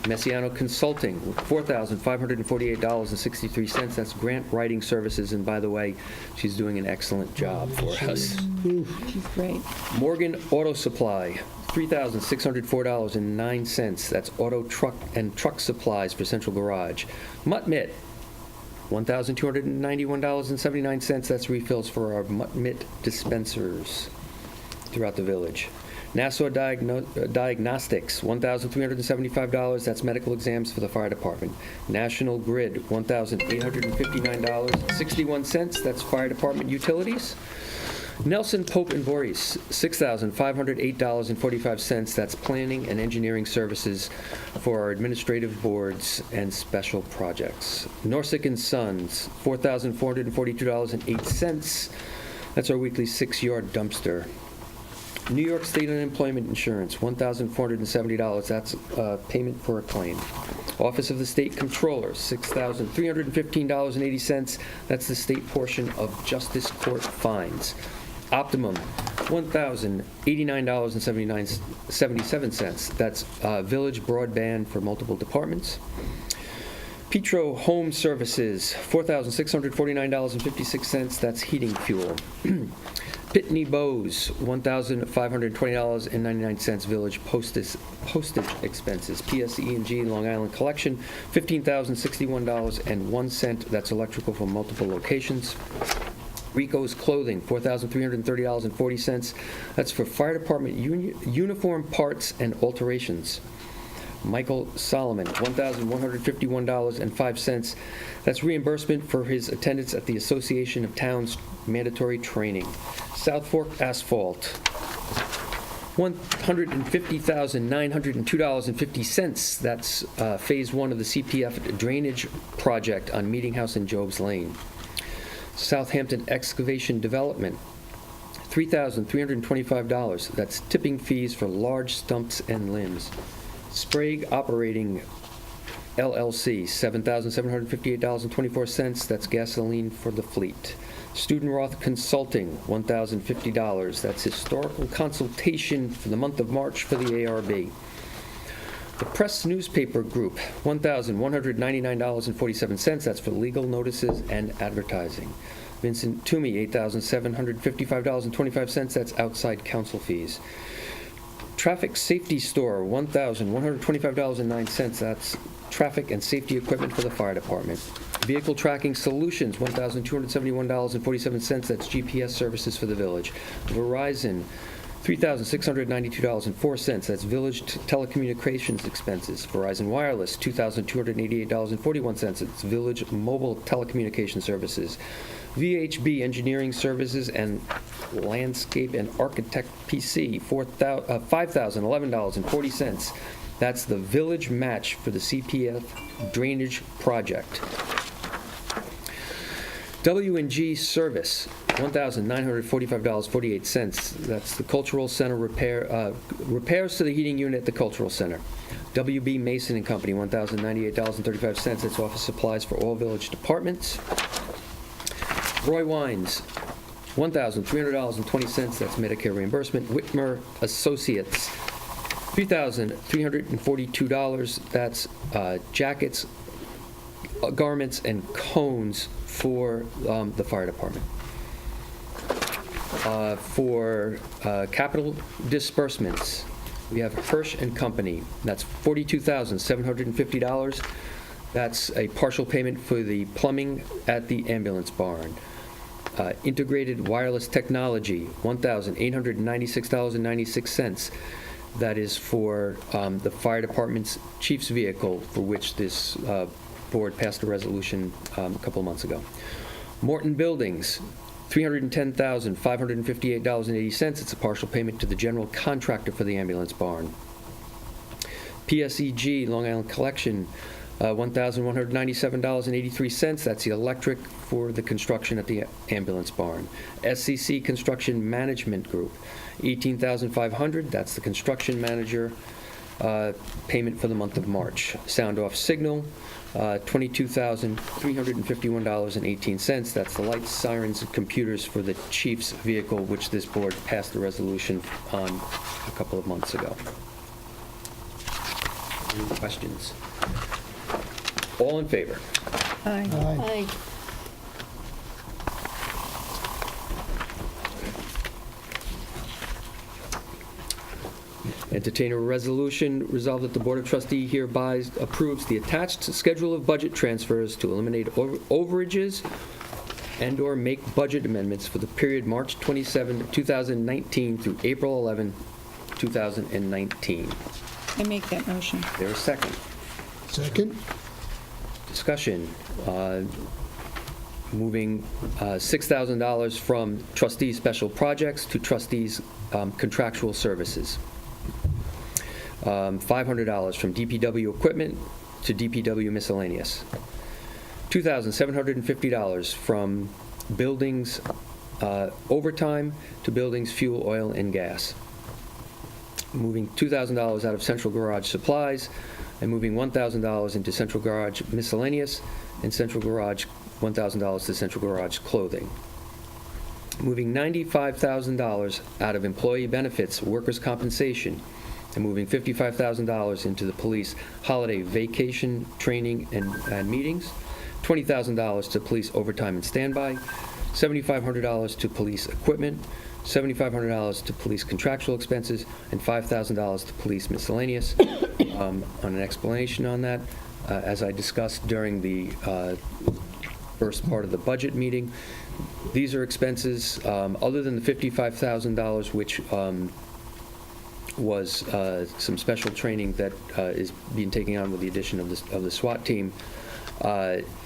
Messiano Consulting, $4,548.63. That's grant writing services, and by the way, she's doing an excellent job for us. She's great. Morgan Auto Supply, $3,604.09. That's auto, truck, and truck supplies for Central Garage. Mutt Mitt, $1,291.79. That's refills for our Mutt Mitt dispensers throughout the village. Nassau Diagnostics, $1,375. That's medical exams for the fire department. National Grid, $1,859.61. That's fire department utilities. Nelson Pope and Voorhees, $6,508.45. That's planning and engineering services for our administrative boards and special projects. Norsec and Sons, $4,442.08. That's our weekly 6-yard dumpster. New York State Unemployment Insurance, $1,470. That's payment for a claim. Office of the State Comptroller, $6,315.80. That's the state portion of Justice Court fines. Optimum, $1,089.77. That's village broadband for multiple departments. Petro Home Services, $4,649.56. That's heating fuel. Pitney Bowes, $1,520.99. Village postage expenses. PSE&G Long Island Collection, $15,061.01. That's electrical from multiple locations. Rico's Clothing, $4,330.40. That's for fire department uniform parts and alterations. Michael Solomon, $1,151.05. That's reimbursement for his attendance at the Association of Towns mandatory training. South Fork Asphalt, $150,902.50. That's Phase 1 of the CPF drainage project on Meeting House and Jobs Lane. Southampton Excavation Development, $3,325. That's tipping fees for large stumps and limbs. Sprague Operating LLC, $7,758.24. That's gasoline for the fleet. Student Roth Consulting, $1,050. That's historical consultation for the month of March for the ARB. The Press Newspaper Group, $1,199.47. That's for legal notices and advertising. Vincent Toomey, $8,755.25. That's outside counsel fees. Traffic Safety Store, $1,125.09. That's traffic and safety equipment for the fire department. Vehicle Tracking Solutions, $1,271.47. That's GPS services for the village. Verizon, $3,692.04. That's village telecommunications expenses. Verizon Wireless, $2,288.41. It's village mobile telecommunication services. VHB Engineering Services and Landscape and Architect PC, $5,011.40. That's the village match for the CPF drainage project. W&G Service, $1,945.48. That's the Cultural Center repairs to the heating unit at the Cultural Center. WB Mason and Company, $1,098.35. That's office supplies for all village departments. Roy Wines, $1,300.20. That's Medicare reimbursement. Whitmer Associates, $3,342. That's jackets, garments, and cones for the fire department. For capital disbursements, we have Hirsch and Company. That's $42,750. That's a partial payment for the plumbing at the ambulance barn. Integrated Wireless Technology, $1,896.96. That is for the fire department's chief's vehicle, for which this board passed a resolution a couple of months ago. Morton Buildings, $310,558.80. It's a partial payment to the general contractor for the ambulance barn. PSEG Long Island Collection, $1,197.83. That's the electric for the construction at the ambulance barn. SCC Construction Management Group, $18,500. That's the construction manager payment for the month of March. Sound Off Signal, $22,351.18. That's the lights, sirens, and computers for the chief's vehicle, which this board passed a resolution on a couple of months ago. Any questions? All in favor? Aye. Aye. Entertain a resolution resolved that the Board of Trustees hereby approves the attached schedule of budget transfers to eliminate overages and/or make budget amendments for the period March 27, 2019 through April 11, 2019. I make that motion. There a second? Second? Discussion. Moving $6,000 from trustees special projects to trustees contractual services. $500 from DPW equipment to DPW miscellaneous. $2,750 from buildings overtime to buildings fuel, oil, and gas. Moving $2,000 out of central garage supplies and moving $1,000 into central garage miscellaneous and central garage $1,000 to central garage clothing. moving $95,000 out of employee benefits, workers' compensation, and moving $55,000 into the police holiday vacation, training, and meetings, $20,000 to police overtime and standby, $7,500 to police equipment, $7,500 to police contractual expenses, and $5,000 to police miscellaneous. On an explanation on that, as I discussed during the first part of the budget meeting, these are expenses, other than the $55,000, which was some special training that is being taken on with the addition of the SWAT team.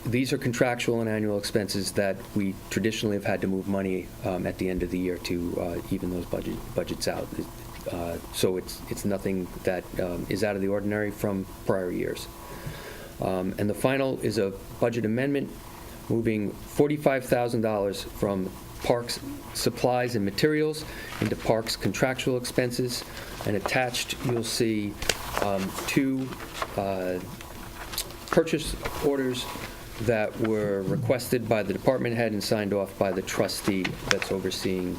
These are contractual and annual expenses that we traditionally have had to move money at the end of the year to even those budgets out. So it's nothing that is out of the ordinary from prior years. And the final is a budget amendment, moving $45,000 from parks supplies and materials into parks contractual expenses. And attached, you'll see two purchase orders that were requested by the department head and signed off by the trustee that's overseeing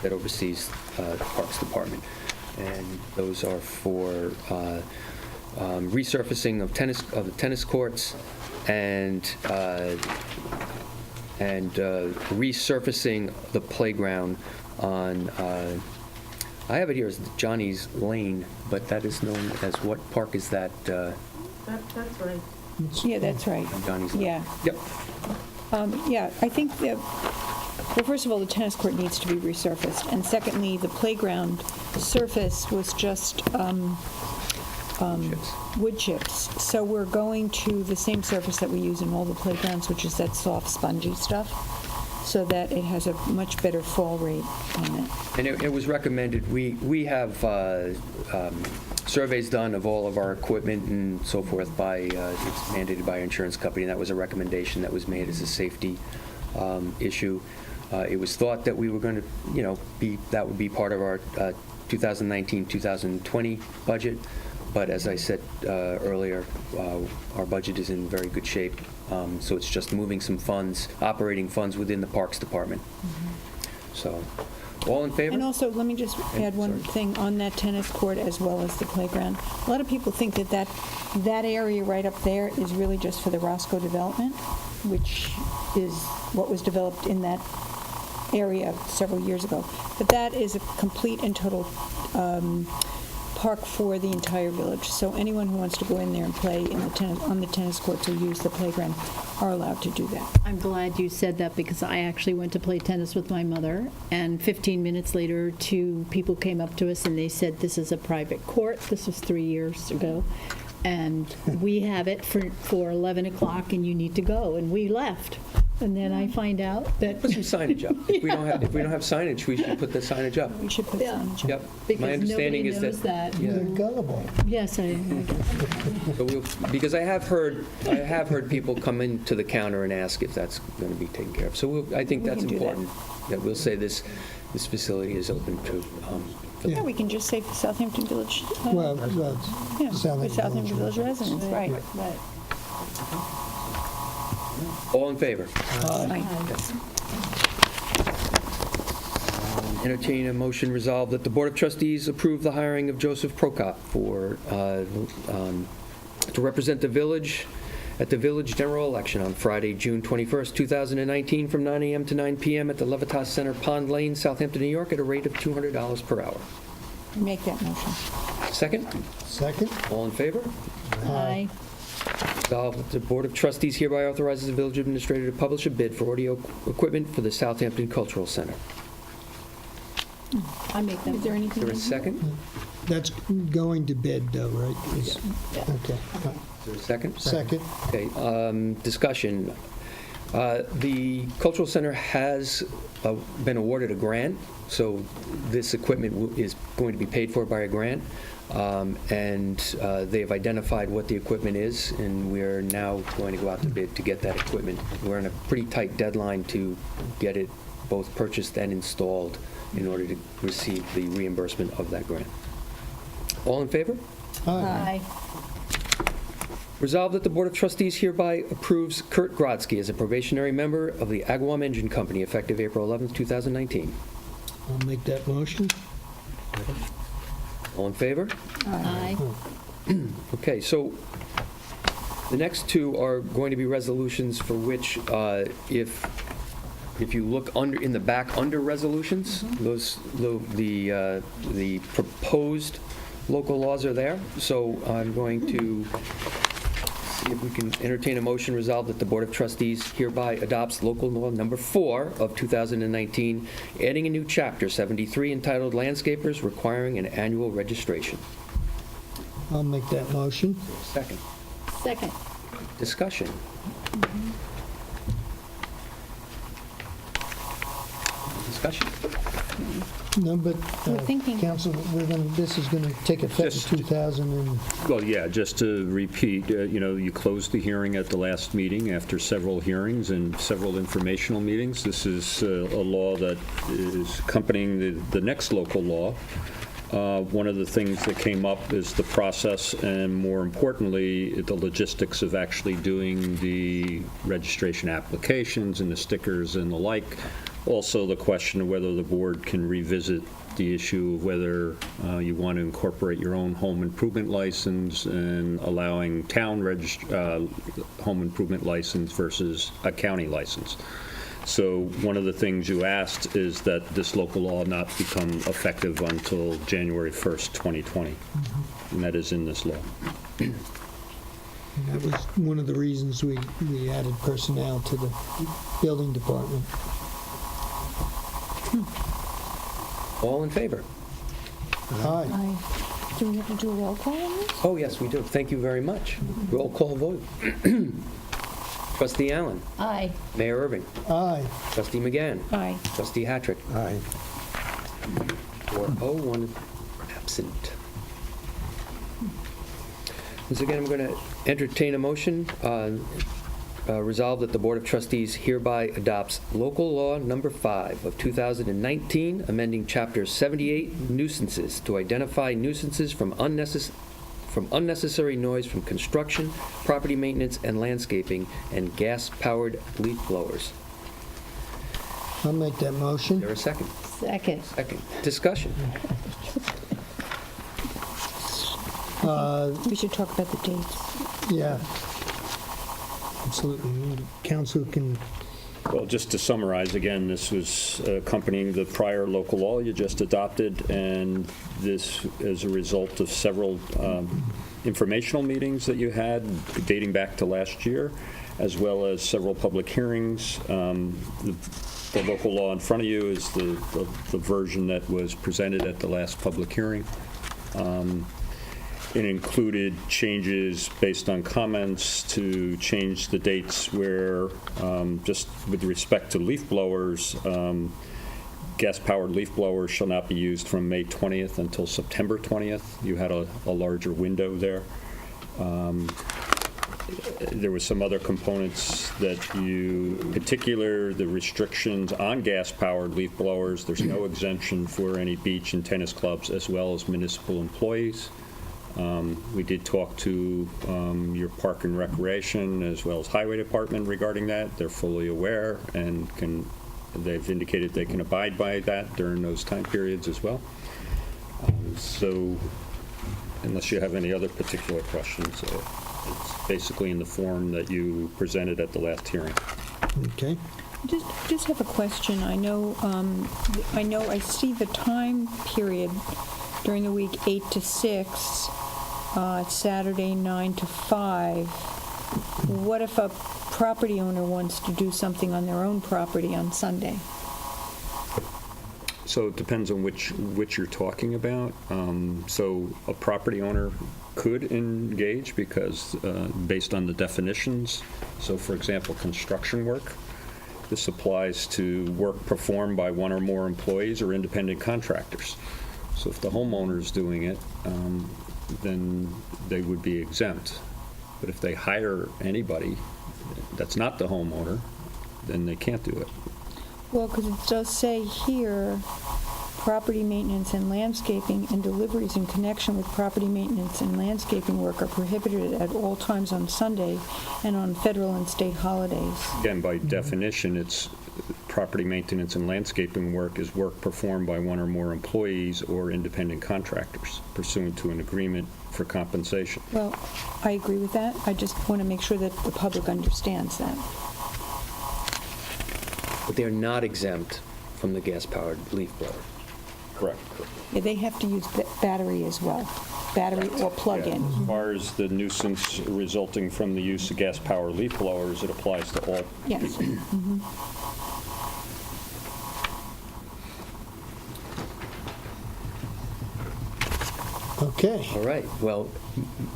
that oversees the Parks Department. And those are for resurfacing of the tennis courts and resurfacing the playground on, I have it here as Johnny's Lane, but that is known as, what park is that? That's right. Yeah, that's right. Johnny's Lane. Yeah. Yep. Yeah, I think that, well, first of all, the tennis court needs to be resurfaced. And secondly, the playground surface was just wood chips. So we're going to the same surface that we use in all the playgrounds, which is that soft, spongy stuff, so that it has a much better fall rate on it. And it was recommended, we have surveys done of all of our equipment and so forth by, it's mandated by our insurance company, and that was a recommendation that was made as a safety issue. It was thought that we were going to, that would be part of our 2019-2020 budget, but as I said earlier, our budget is in very good shape, so it's just moving some funds, operating funds within the Parks Department. So, all in favor? And also, let me just add one thing on that tennis court as well as the playground. A lot of people think that area right up there is really just for the Roscoe development, which is what was developed in that area several years ago. But that is a complete and total park for the entire village. So anyone who wants to go in there and play in on the tennis courts or use the playground are allowed to do that. I'm glad you said that because I actually went to play tennis with my mother, and 15 minutes later, two people came up to us and they said, "This is a private court." This was 3 years ago. And we have it for 11 o'clock and you need to go. And we left. And then I find out that... Put some signage up. If we don't have signage, we should put the signage up. We should put signage up. Yep. because My understanding nobody is knows that. Yeah. They're gullible. Yes, Because I have heard people come into the counter and ask if that's going to be taken care of. So I think We that's can do that. important, that we'll say this facility is open to, Yeah, we can just say Southampton Village. Well, Yeah, Southampton Southampton Village Village residents, right. all in favor? Right. Entertain a motion resolved that the Board of Trustees approve the hiring of Joseph Prokop to represent the village at the village general election on Friday, June 21st, 2019, from 9 a.m. to 9 p.m. at the Levitas Center, Pond Lane, Southampton, New York, at a rate of $200 per hour. Make that motion. Second? Second? All in favor? Aye. Resolved that the Board of Trustees hereby authorizes the village administrator to publish a bid for audio equipment for the Southampton Cultural Center. I make that. Is there anything? Is there a in here? second? That's going to bid, though, right? Is- Okay. Is there a second? Second. Okay, discussion. The Cultural Center has been awarded a grant, so this equipment is going to be paid for by a grant, and they've identified what the equipment is, and we're now going to go out to bid to get that equipment. We're in a pretty tight deadline to get it both purchased and installed in order to receive the reimbursement of that grant. All in favor? Aye. Resolved that the Board of Trustees hereby approves Kurt Grodzki as a probationary member of the Agawam Engine Company effective April 11th, 2019. I'll make that motion. All in favor? Aye. Okay, so the next two are going to be resolutions for which, if you look in the back under resolutions, the proposed local laws are there. So I'm going to see if we can entertain a motion resolved that the Board of Trustees hereby adopts local law number 4 of 2019, adding a new chapter 73 entitled Landscapers Requiring an Annual Registration. I'll make that motion. Second. Second. Discussion. Discussion. No, but, We're thinking- Council, this is going to take effect Just- in 2000 and... Well, yeah, just to repeat, you closed the hearing at the last meeting after several hearings and several informational meetings. This is a law that is accompanying the next local law. One of the things that came up is the process and, more importantly, the logistics of actually doing the registration applications and the stickers and the like. Also, the question of whether the board can revisit the issue of whether you want to incorporate your own home improvement license and allowing town home improvement license versus a county license. So one of the things you asked is that this local law not become effective until January 1st, 2020. And that is in this law. That was one of the reasons we added personnel to the building department. All in favor? Aye. Aye. Do we have to do a roll call on this? Oh, yes, we do. Thank you very much. Roll call vote. Trustee Allen. Aye. Mayor Irving. Aye. Trustee McGann. Aye. Trustee Hattrick. Aye. 4-0, 1 absent. Once again, I'm going to entertain a motion. Resolved that the Board of Trustees hereby adopts local law number 5 of 2019, amending Chapter 78 nuisances to identify nuisances from unnecessary noise from construction, property maintenance, and landscaping, and gas-powered leaf blowers. I'll make that Is motion. there a second? Second. Second. Discussion. We should talk about the dates. Yeah. Absolutely. Council can, Well, just to summarize, again, this was accompanying the prior local law you just adopted, and this is a result of several informational meetings that you had dating back to last year, as well as several public hearings. The local law in front of you is the version that was presented at the last public hearing. It included changes based on comments to change the dates where, just with respect to leaf blowers, gas-powered leaf blowers shall not be used from May 20th until September 20th. You had a larger window there. There were some other components that in particular, the restrictions on gas-powered leaf blowers. There's no exemption for any beach and tennis clubs as well as municipal employees. We did talk to your Park and Recreation as well as Highway Department regarding that. They're fully aware and they've indicated they can abide by that during those time periods as well. So unless you have any other particular questions, it's basically in the form that you presented at the last hearing. okay. Just have a question. I know I see the time period during the week 8 to 6, Saturday 9 to 5. What if a property owner wants to do something on their own property on Sunday? So it depends on which you're talking about. So a property owner could engage because based on the definitions. So for example, construction work. This applies to work performed by one or more employees or independent contractors. So if the homeowner is doing it, then they would be exempt. But if they hire anybody that's not the homeowner, then they can't do it. Well, because it does say here, property maintenance and landscaping, and deliveries in connection with property maintenance and landscaping work are prohibited at all times on Sunday and on federal and state holidays. Again, by definition, it's property maintenance and landscaping work is work performed by one or more employees or independent contractors pursuant to an agreement for compensation. Well, I agree with that. I just want to make sure that the public understands that. But they're not exempt from the gas-powered leaf blower. Correct. Yeah, they have to use battery as well, battery or plug-in. As far as the nuisance resulting from the use of gas power leaf blowers, it applies to all Yes. people. Okay. All right, well,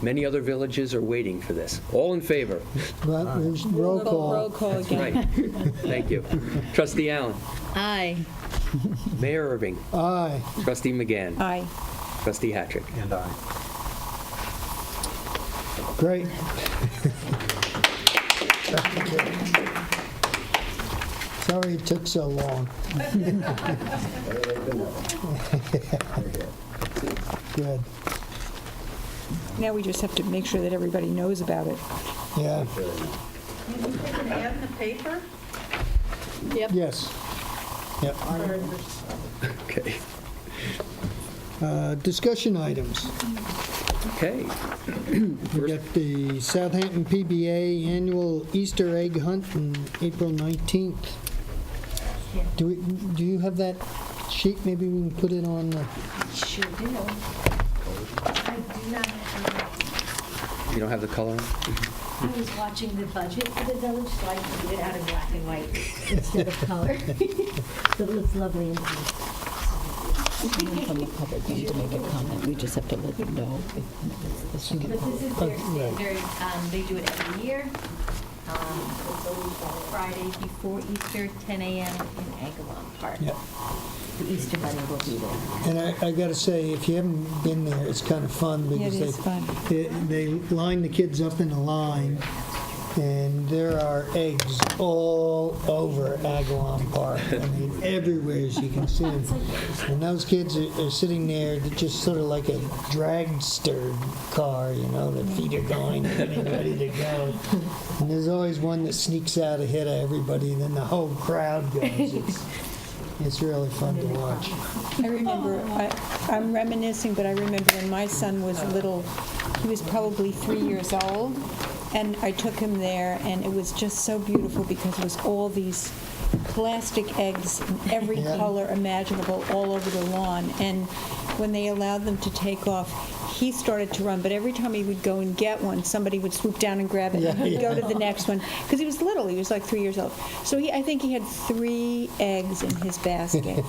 many other villages are waiting for this. All in favor? Well, there's roll call. Roll call again. Right. Thank you. Trustee Allen. Aye. Mayor Irving. Aye. Trustee McGann. Aye. Trustee Hattrick. And I. Great. Sorry it took so long. Good. Now we just have to make sure that everybody knows about it. Yeah. An ad in the paper? Yes. Yep. Okay. Discussion items. Okay. We got the Southampton PBA annual Easter egg hunt on April 19th. Do you have that sheet? Maybe we can put it on the... Sure do. I do not have, You don't have the color? I was watching the budget for the village, so I can do it out in black and white instead of color. So it looks lovely and neat. Someone from the public wants to make a comment. We just have to let them know. But this is their standard, they do it every year. It's always Friday before Easter, 10 a.m. in Agawam Park. Yep. The Easter Bunny will be there. And I got to say, if you haven't been there, it's kind of fun Yeah, it because is fun. they line the kids up in a line, and there are eggs all over Agawam Park. I mean, everywhere as you can see them. And those kids are sitting there just sort of like a dragster car, you know, the feet are going, getting ready to go. And there's always one that sneaks out ahead of everybody, and then the whole crowd goes. It's really fun to watch. I remember, I'm reminiscing, but I remember when my son was little, he was probably 3 years old, and I took him there, and it was just so beautiful because it was all these plastic eggs in every Yeah. color imaginable all over the lawn. And when they allowed them to take off, he started to run, but every time he would go and get one, somebody would swoop down and grab it, and he'd go to the next one, because he was little, he was like 3 years old. So I think he had 3 eggs in his basket.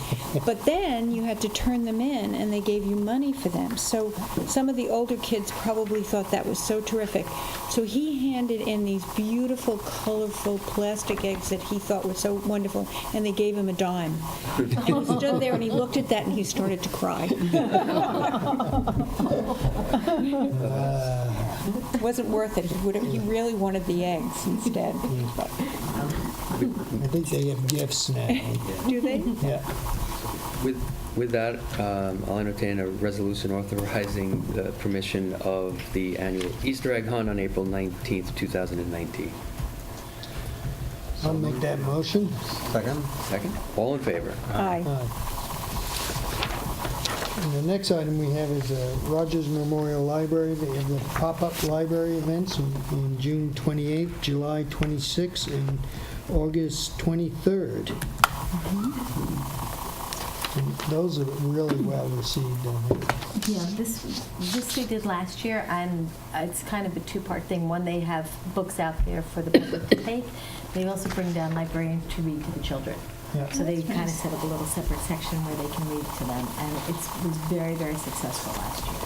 But then you had to turn them in, and they gave you money for them. So some of the older kids probably thought that was so terrific. So he handed in these beautiful, colorful plastic eggs that he thought were so wonderful, and they gave him a dime. And he stood there, and he looked at that, and he started to cry. It wasn't worth it. He really wanted the eggs instead. I think they have gifts now. Do they? Yeah. With that, I'll entertain a resolution authorizing the permission of the annual Easter egg hunt on April 19th, 2019. I'll make that motion. Second? Second? All in favor? Aye. And the next item we have is Rogers Memorial Library. They have the pop-up library events on June 28th, July 26th, and August 23rd. And those are really well received, I think. Yeah, this we did last year, and it's kind of a two-part thing. One, they have books out there for the public to take. They also bring down librarians to read to the children. Yeah. So they kind of set up a little separate section where they can read to them, and it was very, very successful last year.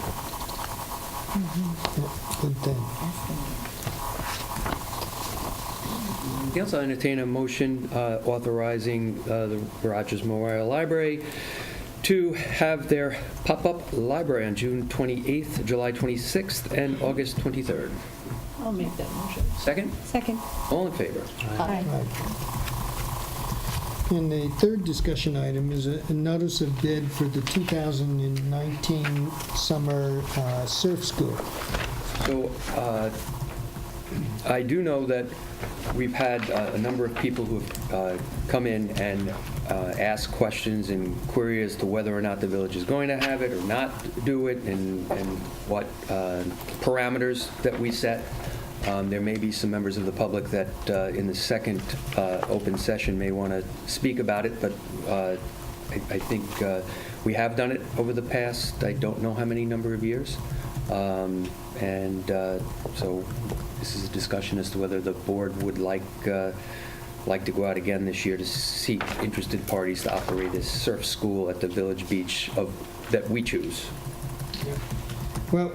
Yeah, good thing. Yes, I'll entertain a motion authorizing the Rogers Memorial Library to have their pop-up library on June 28th, July 26th, and August 23rd. I'll make that motion. Second? Second. All in favor? Aye. Right. And the third discussion item is a notice of bid for the 2019 summer surf school. So I do know that we've had a number of people who have come in and asked questions and query as to whether or not the village is going to have it or not do it, and what parameters that we set. There may be some members of the public that in the second open session may want to speak about it, but I think we have done it over the past, I don't know how many number of years. So this is a discussion as to whether the board would like to go out again this year to seek interested parties to operate a surf school at the village beach that we choose. Well,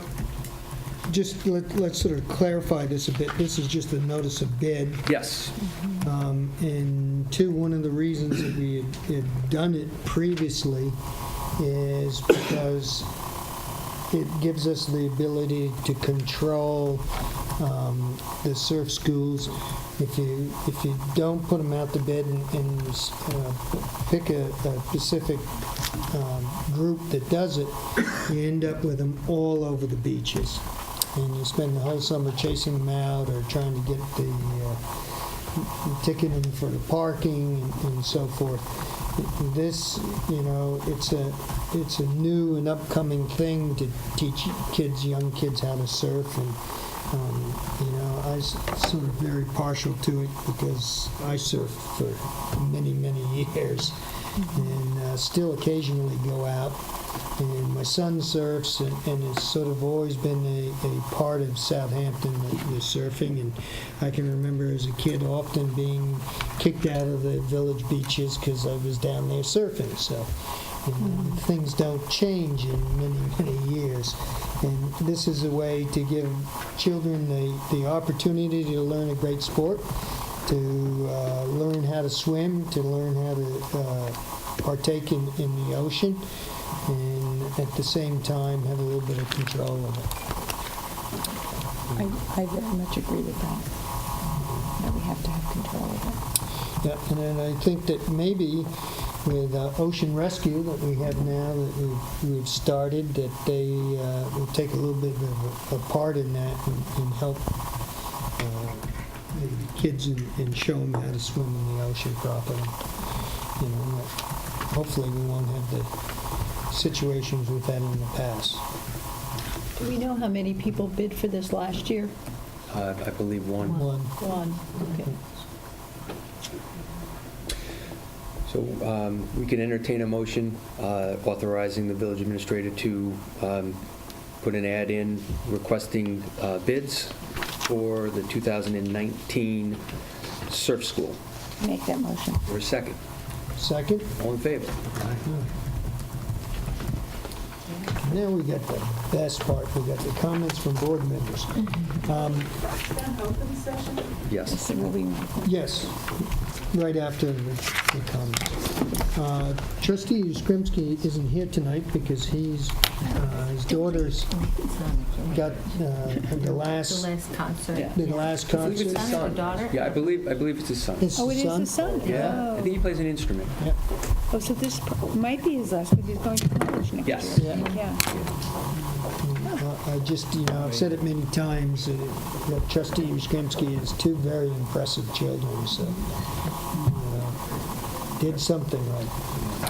just let's sort of clarify this a bit. This is just a notice of bid. Yes. And two, one of the reasons that we had done it previously is because it gives us the ability to control the surf schools. If you don't put them out to bid and pick a specific group that does it, you end up with them all over the beaches. And you spend the whole summer chasing them out or trying to get the ticketing for the parking and so forth. This, it's a new and upcoming thing to teach young kids how to surf, and I was sort of very partial to it because I surfed for many, many years, and still occasionally go out. And my son surfs, and has sort of always been a part of Southampton, the surfing. And I can remember as a kid often being kicked out of the village beaches because I was down there surfing. So things don't change in many, many years. And this is a way to give children the opportunity to learn a great sport, to learn how to swim, to learn how to partake in the ocean, and at the same time have a little bit of control of it. I very much agree with that. That we have to have control of it. Yeah, and then I think that maybe with Ocean Rescue that we have now, that we've started, that they will take a little bit of a part in that and help the kids and show them how to swim in the ocean properly. Hopefully we won't have the situations we've had in the past. Do we know how many people bid for this last year? I believe one. One, okay. So we can entertain a motion authorizing the village administrator to put an ad in requesting bids for the 2019 surf school. Make that motion. Or a second? Second? All in favor? Now we got the best part. We got the comments from board members. Yes. So we'll be- Yes, right after the comments. Trustee Uskrimsky isn't here tonight because his daughter's got the last concert. concert. His son or daughter? Yeah, I believe it's his son. His Oh, it is his son? Yeah, I think he plays an instrument. Oh, so this might be his last, because he's going to college next Yes. year. Yeah. I just, I've said it many times, that Trustee Uskrimsky has two very impressive children, so did something right.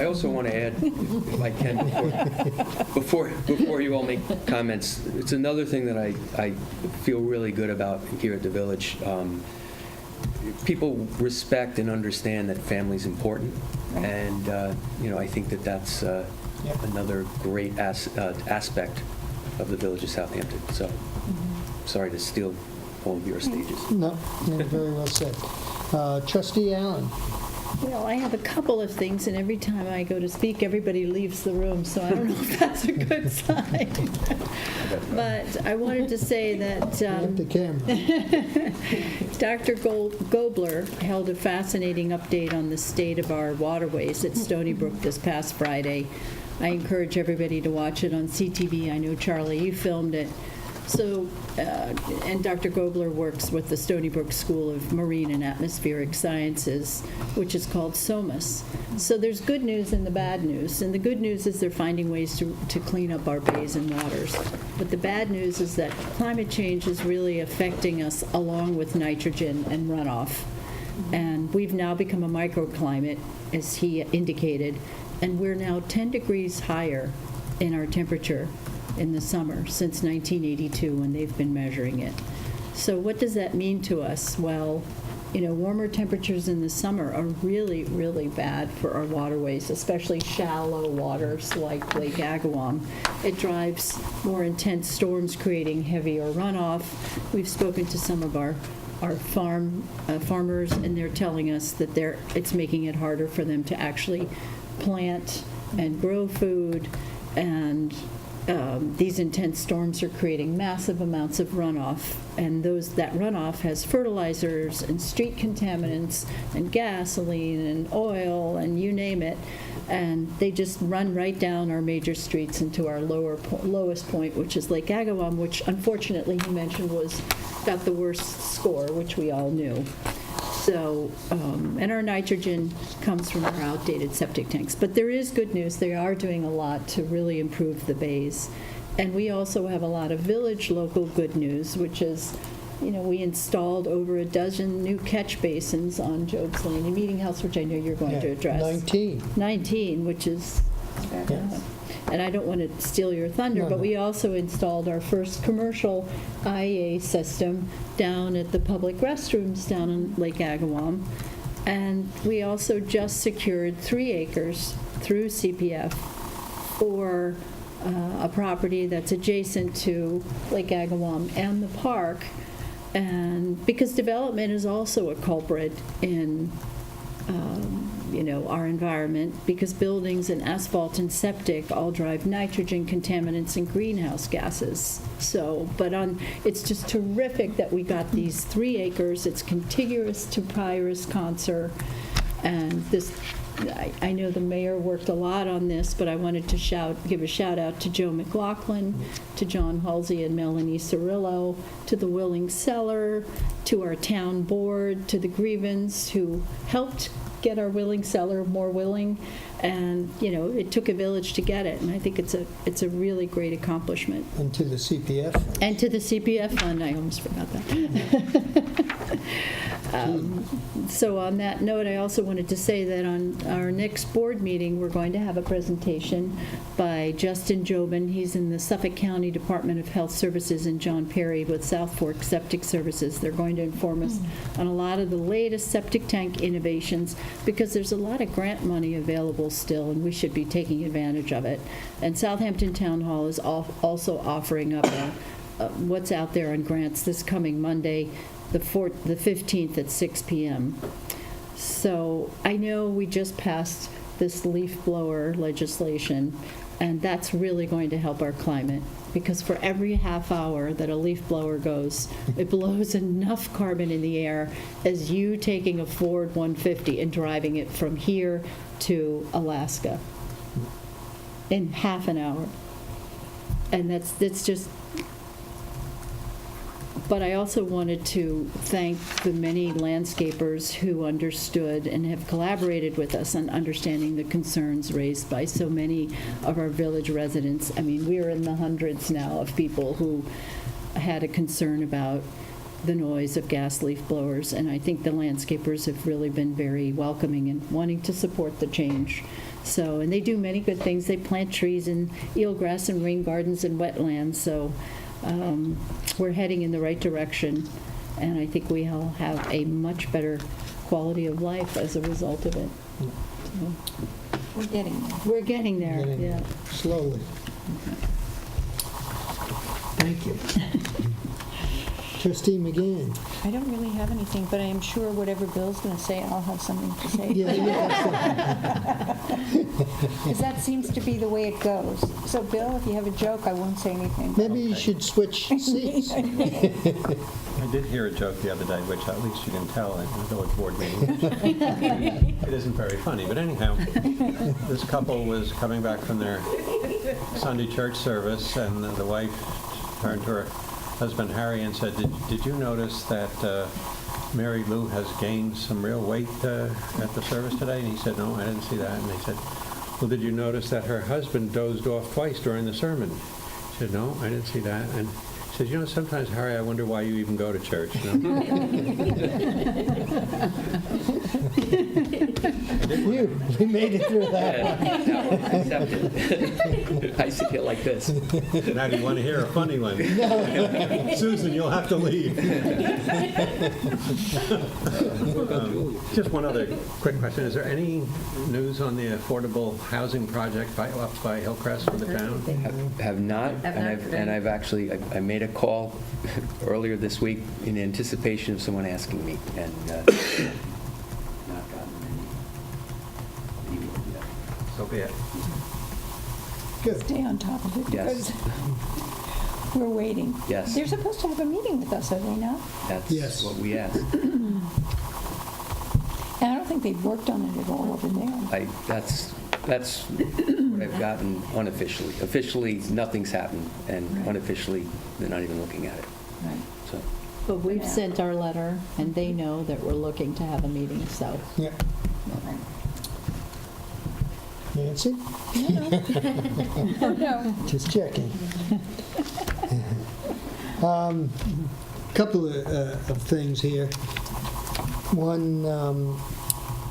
I also want to add, if I can, before you all make comments, it's another thing that I feel really good about here at the village. People respect and understand that family's important, and I think that that's another great aspect of the village of Southampton. So, sorry to steal all of your stages. No, very well said. Trustee Allen. Well, I have a couple of things, and every time I go to speak, everybody leaves the room, so I don't know if that's a good sign. But I wanted to say that The camera. Dr. Gobler held a fascinating update on the state of our waterways at Stony Brook this past Friday. I encourage everybody to watch it on CTV. I know, Charlie, you filmed it. So, and Dr. Gobler works with the Stony Brook School of Marine and Atmospheric Sciences, which is called SOMAS. So there's good news and the bad news. And the good news is they're finding ways to clean up our bays and waters. But the bad news is that climate change is really affecting us along with nitrogen and runoff. And we've now become a microclimate, as he indicated, and we're now 10 degrees higher in our temperature in the summer since 1982 when they've been measuring it. So what does that mean to us? Well, warmer temperatures in the summer are really, really bad for our waterways, especially shallow waters like Lake Agawam. It drives more intense storms, creating heavier runoff. We've spoken to some of our farmers, and they're telling us that it's making it harder for them to actually plant and grow food, and these intense storms are creating massive amounts of runoff, and that runoff has fertilizers and street contaminants and gasoline and oil and you name it, and they just run right down our major streets into our lowest point, which is Lake Agawam, which unfortunately he mentioned got the worst score, which we all knew. So, and our nitrogen comes from our outdated septic tanks. But there is good news. They are doing a lot to really improve the bays. And we also have a lot of village local good news, which is, we installed over a dozen new catch basins on Job's Lane and Meeting House, which I know you're going to address. 19, which is... And I don't want to steal your thunder, but we also installed our first commercial IEA system down at the public restrooms down in Lake Agawam. And we also just secured 3 acres through CPF for a property that's adjacent to Lake Agawam and the park. And because development is also a culprit in our environment, because buildings and asphalt and septic all drive nitrogen contaminants and greenhouse gases. So, it's just terrific that we got these 3 acres. It's contiguous to Pyrus Concert, and I know the mayor worked a lot on this, but I wanted to give a shout out to Joe McLaughlin, to John Halsey and Melanie Cirillo, to the Willing Cellar, to our town board, to the Grievance, who helped get our Willing Cellar more willing, and it took a village to get it, and I think it's a really great accomplishment. And to the CPF. And to the CPF fund, I almost forgot that. So on that note, I also wanted to say that on our next board meeting, we're going to have a presentation by Justin Jobin. He's in the Suffolk County Department of Health Services, and John Perry with South Fork Septic Services. They're going to inform us on a lot of the latest septic tank innovations, because there's a lot of grant money available still, and we should be taking advantage of it. And Southampton Town Hall is also offering up what's out there on grants this coming Monday, the 15th at 6 p.m. So I know we just passed this leaf blower legislation, and that's really going to help our climate, because for every half hour that a leaf blower goes, it blows enough carbon in the air as you taking a Ford 150 and driving it from here to Alaska in half an hour. And that's just... But I also wanted to thank the many landscapers who understood and have collaborated with us on understanding the concerns raised by so many of our village residents. I mean, we're in the hundreds now of people who had a concern about the noise of gas leaf blowers, and I think the landscapers have really been very welcoming and wanting to support the change. So, and they do many good things. They plant trees and eelgrass and rain gardens and wetlands, so we're heading in the right direction, and I think we all have a much better quality of life as a result of it. So, We're getting there. we're getting there, yeah. Slowly. Thank you. Trustee McGann. I don't really have anything, but I am sure whatever Bill's going to say, I'll have something to say. Yeah. Because that seems to be the way it goes. So, Bill, if you have a joke, I won't say anything. Maybe you should switch seats. I did hear a joke the other day, which at least you can tell at the village board meeting. It isn't very funny, but anyhow, this couple was coming back from their Sunday church service, and the wife turned to her husband Harry and said, did you notice that Mary Lou has gained some real weight at the service today? And he said, no, I didn't see that. And they said, well, did you notice that her husband dozed off twice during the sermon? He said, no, I didn't see that. And he said, you know, sometimes, Harry, I wonder why you even go to church. You know? We made it through that. Accepted. I sit here like this. Now, do you want to hear a funny one? Susan, you'll have to leave. Just one other quick question. Is there any news on the affordable housing project up by Hillcrest for the town? Have not, and I've actually, I made a call earlier this week in anticipation of someone asking me, and not gotten any word yet. So be it. Good. Stay on top of it Yes. because we're waiting. Yes. They're supposed to have a meeting with us, are they not? That's Yes. what we asked. And I don't think they've worked on it at all over there. That's what I've gotten unofficially. Officially, nothing's happened, and unofficially, they're not even looking at it. Right. So, But we've sent our letter, and they know that we're looking to have a meeting, so. Yeah. Nancy? No. Just checking. Couple of things here. One,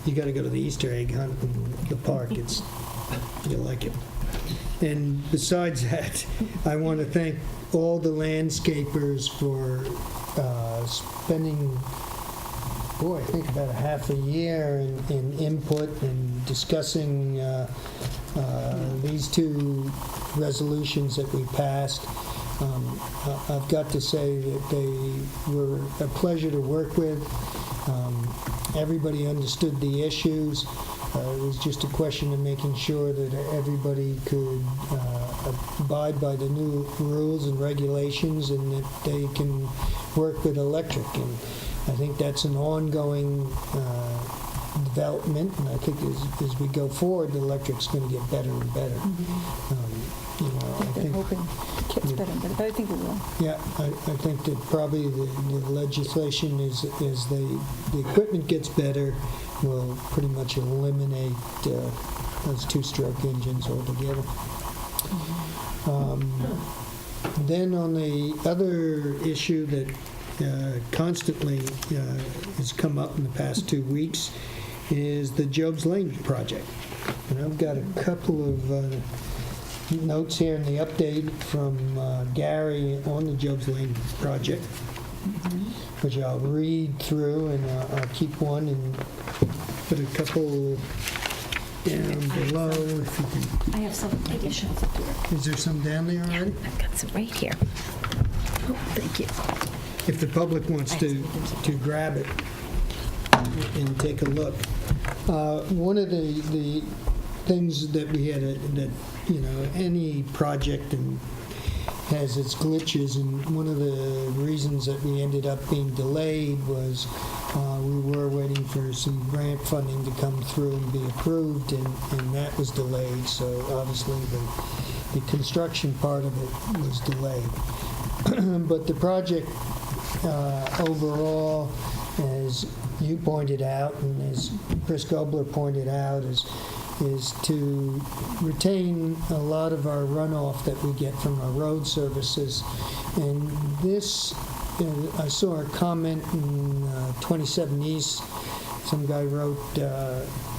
you got to go to the Easter egg hunt in the park. You'll like it. And besides that, I want to thank all the landscapers for spending, I think about a half a year in input and discussing these two resolutions that we passed. I've got to say that they were a pleasure to work with. Everybody understood the issues. It was just a question of making sure that everybody could abide by the new rules and regulations and that they can work with electric. And I think that's an ongoing development, and I think as we go forward, the electric's going to get better and better. I They're think, hoping it gets better, but I think it will. yeah, I think that probably the legislation is as the equipment gets better, will pretty much eliminate those two-stroke engines altogether. Then on the other issue that constantly has come up in the past 2 weeks is the Job's Lane project. And I've got a couple of notes here in the update from Gary on the Job's Lane project, which I'll read through, and I'll keep one and put a couple down below. If you can. I have some additions up here. Is there some down there already? I've got some right here. Oh, thank you. If the public wants to grab it and take a look. One of the things that we had, that any project has its glitches, and one of the reasons that we ended up being delayed was we were waiting for some grant funding to come through and be approved, and that was delayed. So obviously the construction part of it was delayed. But the project overall, as you pointed out, and as Chris Gobler pointed out, is to retain a lot of our runoff that we get from our road services. And this, I saw a comment in 27 East. Some guy wrote,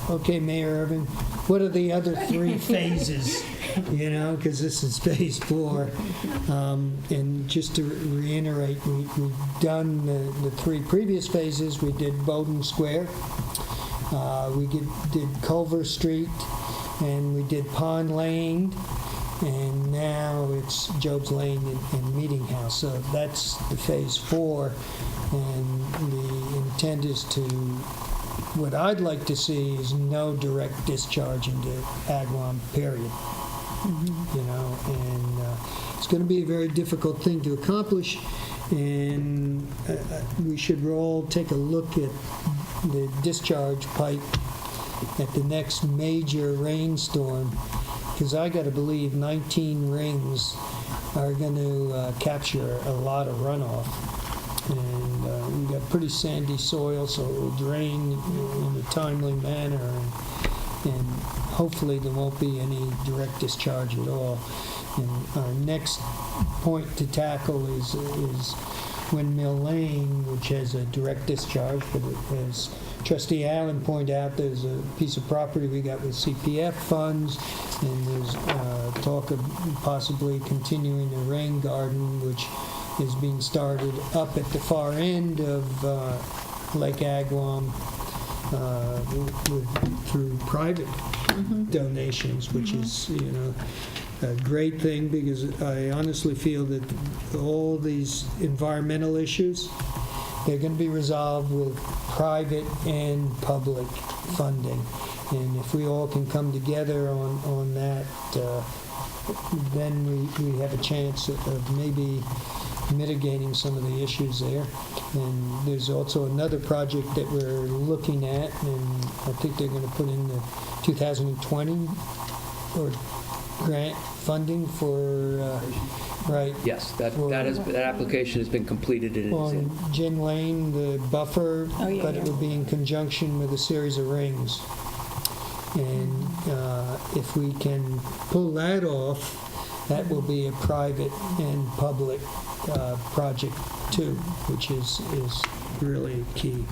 okay, Mayor Irvin, what are the other 3 phases? Because this is phase 4. And just to reiterate, we've done the 3 previous phases. We did Bowden Square. We did Culver Street, and we did Pond Lane, and now it's Job's Lane and Meeting House. So that's the phase 4, and the intent is to, what I'd like to see is no direct discharge into Agawam, period. And it's going to be a very difficult thing to accomplish, and we should all take a look at the discharge pipe at the next major rainstorm, because I got to believe 19 rings are going to capture a lot of runoff. And we've got pretty sandy soil, so it will drain in a timely manner, and hopefully there won't be any direct discharge at all. And our next point to tackle is Windmill Lane, which has a direct discharge, but as Trustee Allen pointed out, there's a piece of property we got with CPF funds, and there's talk of possibly continuing a rain garden, which is being started up at the far end of Lake Agawam through private donations, which is, a great thing, because I honestly feel that all these environmental issues, they're going to be resolved with private and public funding. And if we all can come together on that, then we have a chance of maybe mitigating some of the issues there. And there's also another project that we're looking at, and I think they're going to put in the 2020 or grant funding for, right. Yes, that application has been completed and is in. On Gin Lane, the buffer, Oh, yeah, but it yeah. will be in conjunction with a series of rings. And if we can pull that off, that will be a private and public project too, which is really key.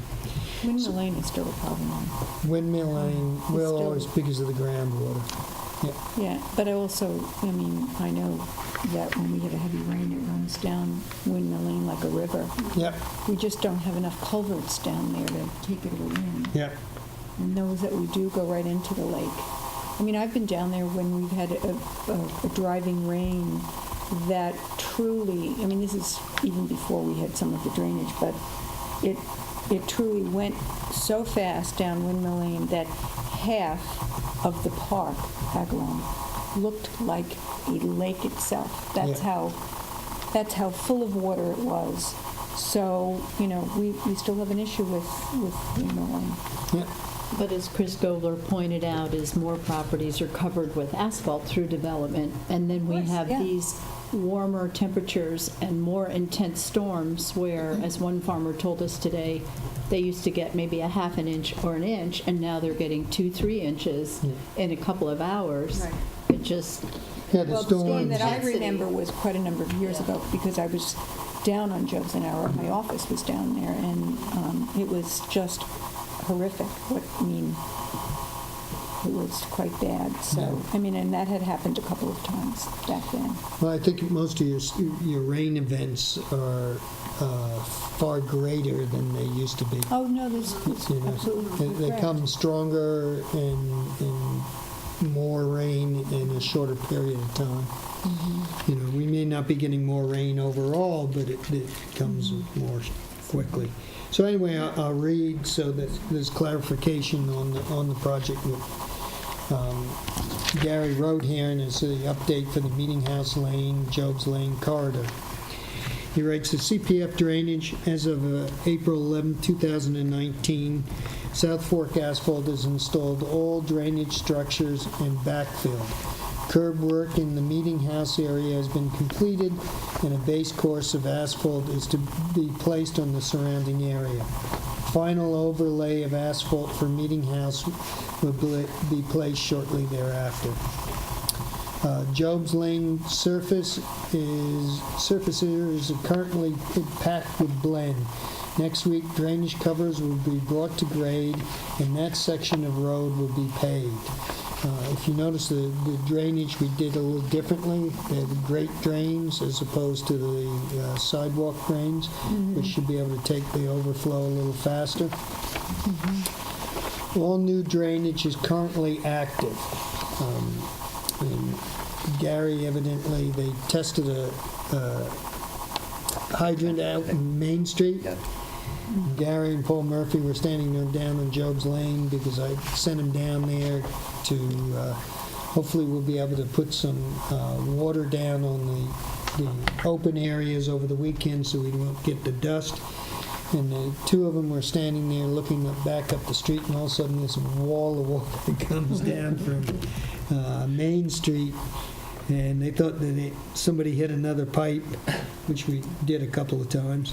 Windmill Lane is still a problem. Windmill Lane, well, still- always because of the groundwater. Yeah, but I also, I know that when we get a heavy rain, it runs down Windmill Lane like a river. Yep, We just don't have enough culverts down there to take it all in. yep. And those that we do go right into the lake. I've been down there when we've had a driving rain that truly, this is even before we had some of the drainage, but it truly went so fast down Windmill Lane that half of the park, Agawam, looked like a lake itself. That's Yeah. how full of water it was. So, we still have an issue with Windmill Lane. Yep. But as Chris Gobler pointed out, is more properties are covered with asphalt through development, and then we have yeah. these warmer temperatures and more intense storms where, as one farmer told us today, they used to get maybe a half an inch or an inch, and now they're getting 2-3 inches in a couple of hours. Right. It just, Yeah, the Well, the storm storms. that I remember was quite a number of years ago, because I was down on Job's and Hour. My office was down there, and it was just horrific. It was quite bad. So, and that had happened a couple of times back then. Well, I think most of your rain events are far greater than they used to be. Oh, no, there's absolutely They correct. come stronger and more rain in a shorter period of time. We may not be getting more rain overall, but it comes more quickly. So anyway, I'll read so that there's clarification on the project. Gary wrote here, and it's the update for the Meeting House Lane, Job's Lane corridor. He writes, the CPF drainage as of April 11, 2019, South Fork Asphalt has installed all drainage structures and backfilled. Curb work in the Meeting House area has been completed, and a base course of asphalt is to be placed on the surrounding area. Final overlay of asphalt for Meeting House will be placed shortly thereafter. Job's Lane surface area is currently packed with blend. Next week, drainage covers will be brought to grade, and that section of road will be paved. If you notice the drainage we did a little differently. They're the grate drains as opposed to the sidewalk drains, which should be able to take the overflow a little faster. All new drainage is currently active. And Gary, evidently, they tested a hydrant out in Main Street. Yeah. Gary and Paul Murphy were standing down on Job's Lane because I sent them down there to, hopefully we'll be able to put some water down on the open areas over the weekend so we won't get the dust. And the two of them were standing there looking back up the street, and all of a sudden there's a wall of water that comes down from Main Street and they thought that somebody hit another pipe, which we did a couple of times.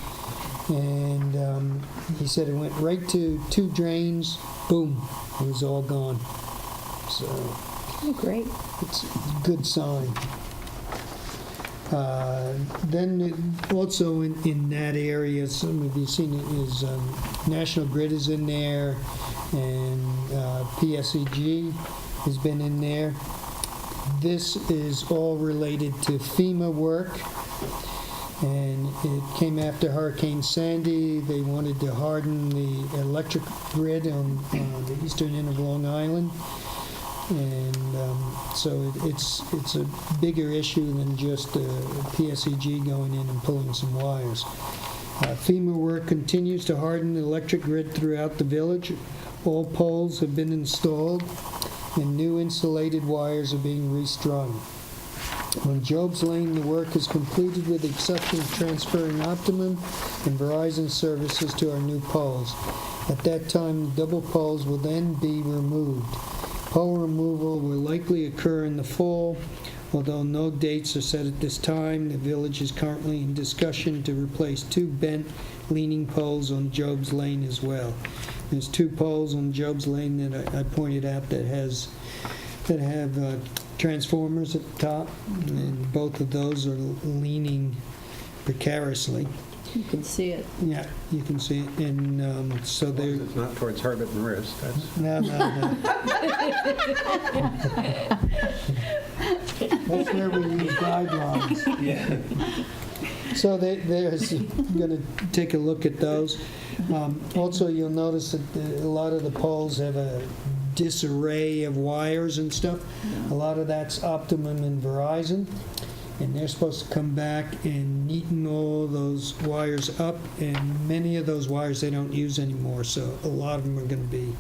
And he said it went right to 2 drains, boom, it was all gone. So Oh, great. it's a good sign. Then also in that area, some of you seen it, is National Grid is in there, and PSEG has been in there. This is all related to FEMA work, and it came after Hurricane Sandy. They wanted to harden the electric grid on the eastern end of Long Island. And so it's a bigger issue than just PSEG going in and pulling some wires. FEMA work continues to harden the electric grid throughout the village. All poles have been installed, and new insulated wires are being restrung. On Job's Lane, the work is completed with the exception of transferring Optimum and Verizon services to our new poles. At that time, double poles will then be removed. Pole removal will likely occur in the fall, although no dates are set at this time. The village is currently in discussion to replace 2 bent leaning poles on Job's Lane as well. There's 2 poles on Job's Lane that I pointed out that have transformers at the top, and both of those are leaning precariously. You can see it. Yeah, you can see it, and so they're... It's not towards Herbert and wrist, that's... No. That's where we use guidelines. Yeah. So there's going to take a look at those. Also, you'll notice that a lot of the poles have a disarray of wires and stuff. A lot of that's Optimum and Verizon, and they're supposed to come back and neaten all those wires up, and many of those wires they don't use anymore, so a lot of them are going to be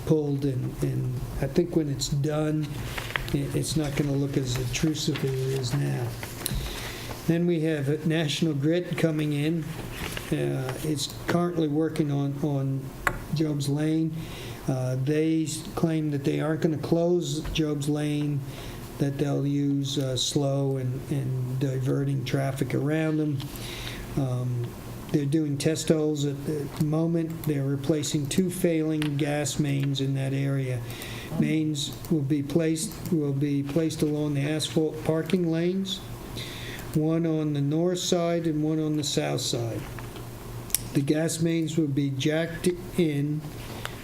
pulled, and I think when it's done, it's not going to look as intrusive as it is now. Then we have National Grid coming in. It's currently working on Job's Lane. They claim that they aren't going to close Job's Lane, that they'll use slow and diverting traffic around them. They're doing test holes at the moment. They're replacing 2 failing gas mains in that area. Mains will be placed along the asphalt parking lanes, one on the north side and one on the south side. The gas mains will be jacked in,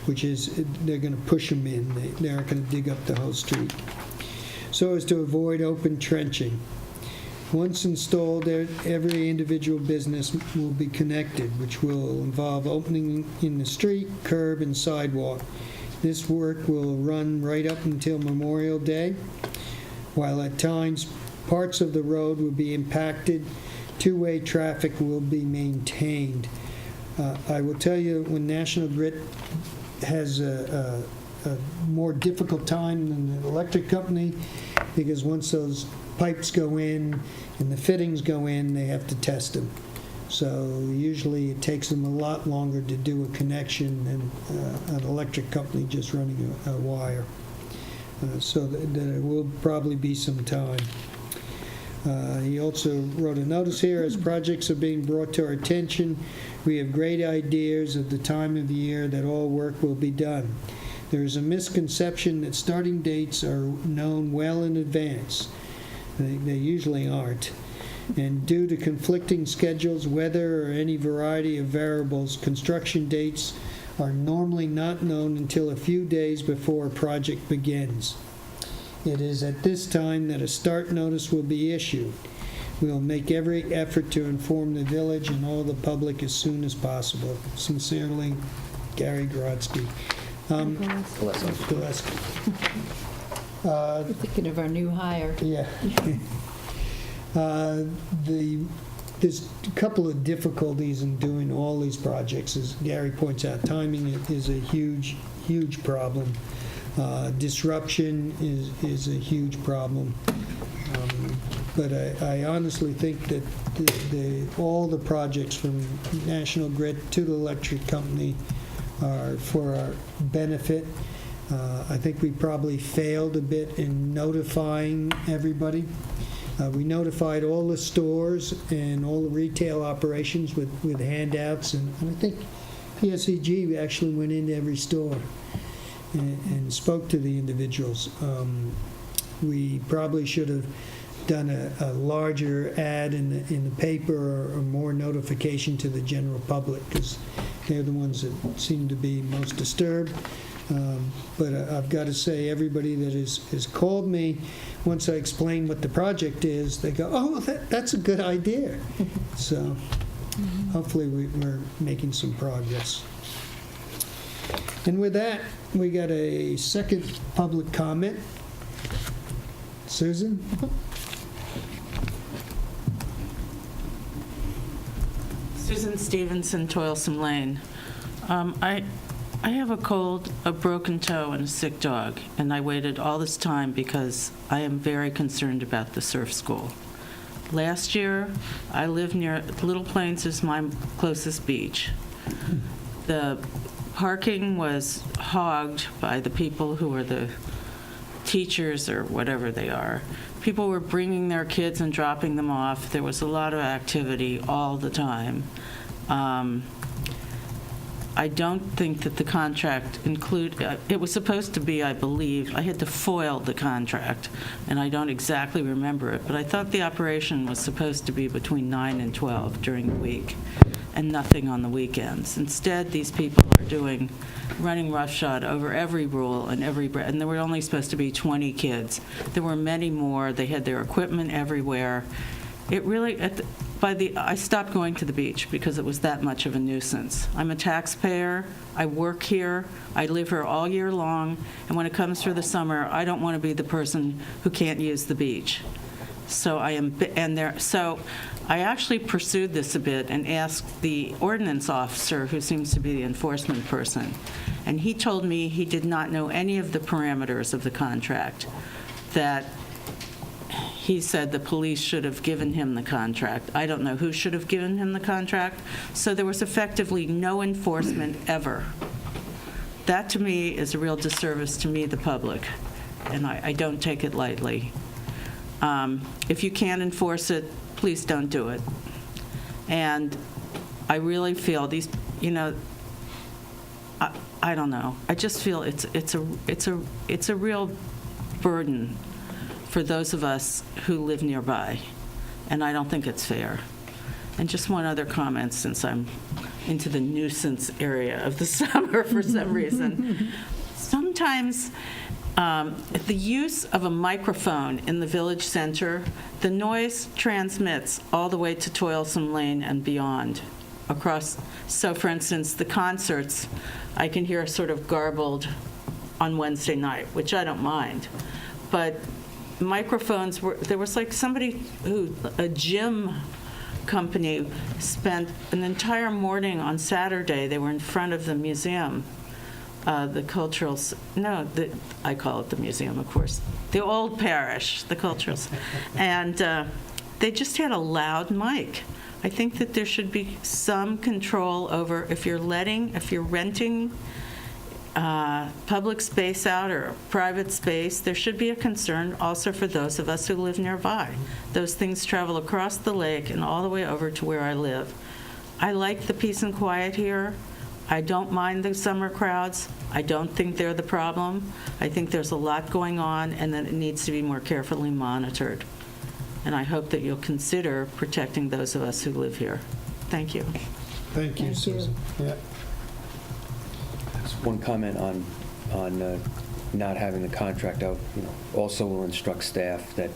which is they're going to push them in. They aren't going to dig up the whole street, so as to avoid open trenching. Once installed, every individual business will be connected, which will involve opening in the street, curb, and sidewalk. This work will run right up until Memorial Day, while at times parts of the road will be impacted. 2-way traffic will be maintained. I will tell you, when National Grid has a more difficult time than the electric company, because once those pipes go in and the fittings go in, they have to test them. So usually it takes them a lot longer to do a connection than an electric company just running a wire. So that it will probably be some time. He also wrote a notice here: as projects are being brought to our attention, we have great ideas of the time of the year that all work will be done. There is a misconception that starting dates are known well in advance. They usually aren't. And due to conflicting schedules, weather, or any variety of variables, construction dates are normally not known until a few days before a project begins. It is at this time that a start notice will be issued. We will make every effort to inform the village and all the public as soon as possible. Sincerely, Gary Grodzki. Gillespie. We're thinking of our new hire. Yeah. There's a couple of difficulties in doing all these projects. As Gary points out, timing is a huge, huge problem. Disruption is a huge problem. But I honestly think that all the projects from National Grid to the electric company are for our benefit. I think we probably failed a bit in notifying everybody. We notified all the stores and all the retail operations with handouts, and I think PSEG actually went into every store and spoke to the individuals. We probably should have done a larger ad in the paper or more notification to the general public, because they're the ones that seem to be most disturbed. But I've got to say, everybody that has called me, once I explain what the project is, they go, oh, that's a good idea. So hopefully we're making some progress. And with that, we got a second public comment. Susan? Susan Stevenson, Toilsome Lane. I have a cold, a broken toe, and a sick dog, and I waited all this time because I am very concerned about the surf school. Last year, I lived near Little Plains is my closest beach. The parking was hogged by the people who are the teachers or whatever they are. People were bringing their kids and dropping them off. There was a lot of activity all the time. I don't think that the contract it was supposed to be, I believe, I had to foil the contract, and I don't exactly remember it, but I thought the operation was supposed to be between 9 and 12 during the week, and nothing on the weekends. Instead, these people are running roughshod over every rule and and there were only supposed to be 20 kids. There were many more. They had their equipment everywhere. It really, I stopped going to the beach because it was that much of a nuisance. I'm a taxpayer, I work here, I live here all year long, and when it comes for the summer, I don't want to be the person who can't use the beach. So I actually pursued this a bit and asked the ordinance officer, who seems to be the enforcement person, and he told me he did not know any of the parameters of the contract, that he said the police should have given him the contract. I don't know who should have given him the contract. So there was effectively no enforcement ever. That, to me, is a real disservice to me, the public, and I don't take it lightly. If you can't enforce it, please don't do it. And I really feel these, I don't know. I just feel it's a real burden for those of us who live nearby, and I don't think it's fair. And just one other comment, since I'm into the nuisance area of the summer for some reason. Sometimes the use of a microphone in the village center, the noise transmits all the way to Toilsome Lane and beyond across. So for instance, the concerts, I can hear sort of garbled on Wednesday night, which I don't mind. But microphones there was like a gym company spent an entire morning on Saturday. They were in front of the museum, I call it the museum, of course, the old parish, the culturals, and they just had a loud mic. I think that there should be some control over if you're renting public space out or private space. There should be a concern also for those of us who live nearby. Those things travel across the lake and all the way over to where I live. I like the peace and quiet here. I don't mind the summer crowds. I don't think they're the problem. I think there's a lot going on and that it needs to be more carefully monitored. And I hope that you'll consider protecting those of us who live here. Thank you. Thank you, Susan. Yeah. Just one comment on not having the contract out. Also will instruct staff that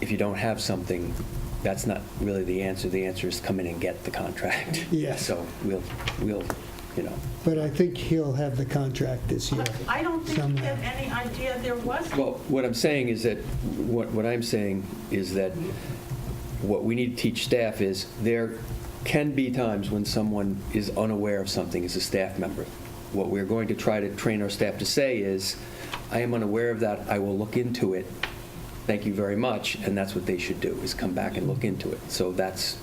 if you don't have something, that's not really the answer. The answer is come in and get the contract. Yes. So we'll. But I think he'll have the contract this year. I don't think he had any idea there was. Well, what I'm saying is that what we need to teach staff is there can be times when someone is unaware of something as a staff member. What we're going to try to train our staff to say is, I am unaware of that, I will look into it, thank you very much, and that's what they should do, is come back and look into it. So that's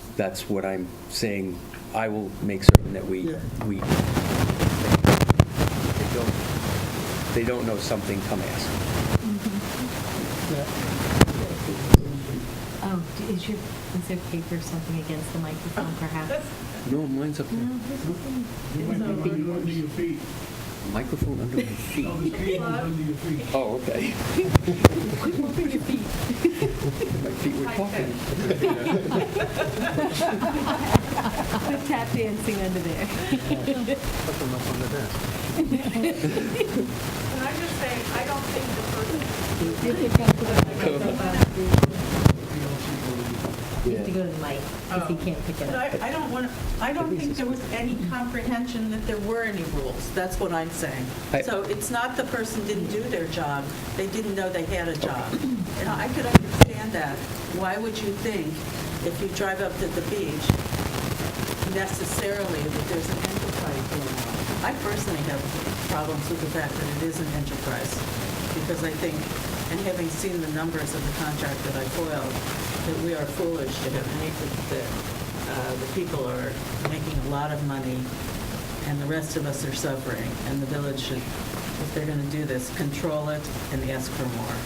what I'm saying. I will make certain that they they don't know something, come ask. Oh, is there paper or something against the microphone, perhaps? No, mine's up there. Microphone under my feet. Oh, okay. My feet were talking. Put tap dancing under there. Put them up on the desk. Can I just say, I don't think the person You have to go to the mic, if you can't pick it But up. I don't think there was any comprehension that there were any rules. That's what I'm saying. So it's not the person didn't do their job, they didn't know they had a job. And I could understand that. Why would you think, if you drive up to the beach, necessarily that there's an enterprise going on? I personally have problems with the fact that it is an enterprise, because I think, and having seen the numbers of the contract that I foiled, that we are foolish to have made that the people are making a lot of money and the rest of us are suffering. And the village should, if they're going to do this, control it and ask for more.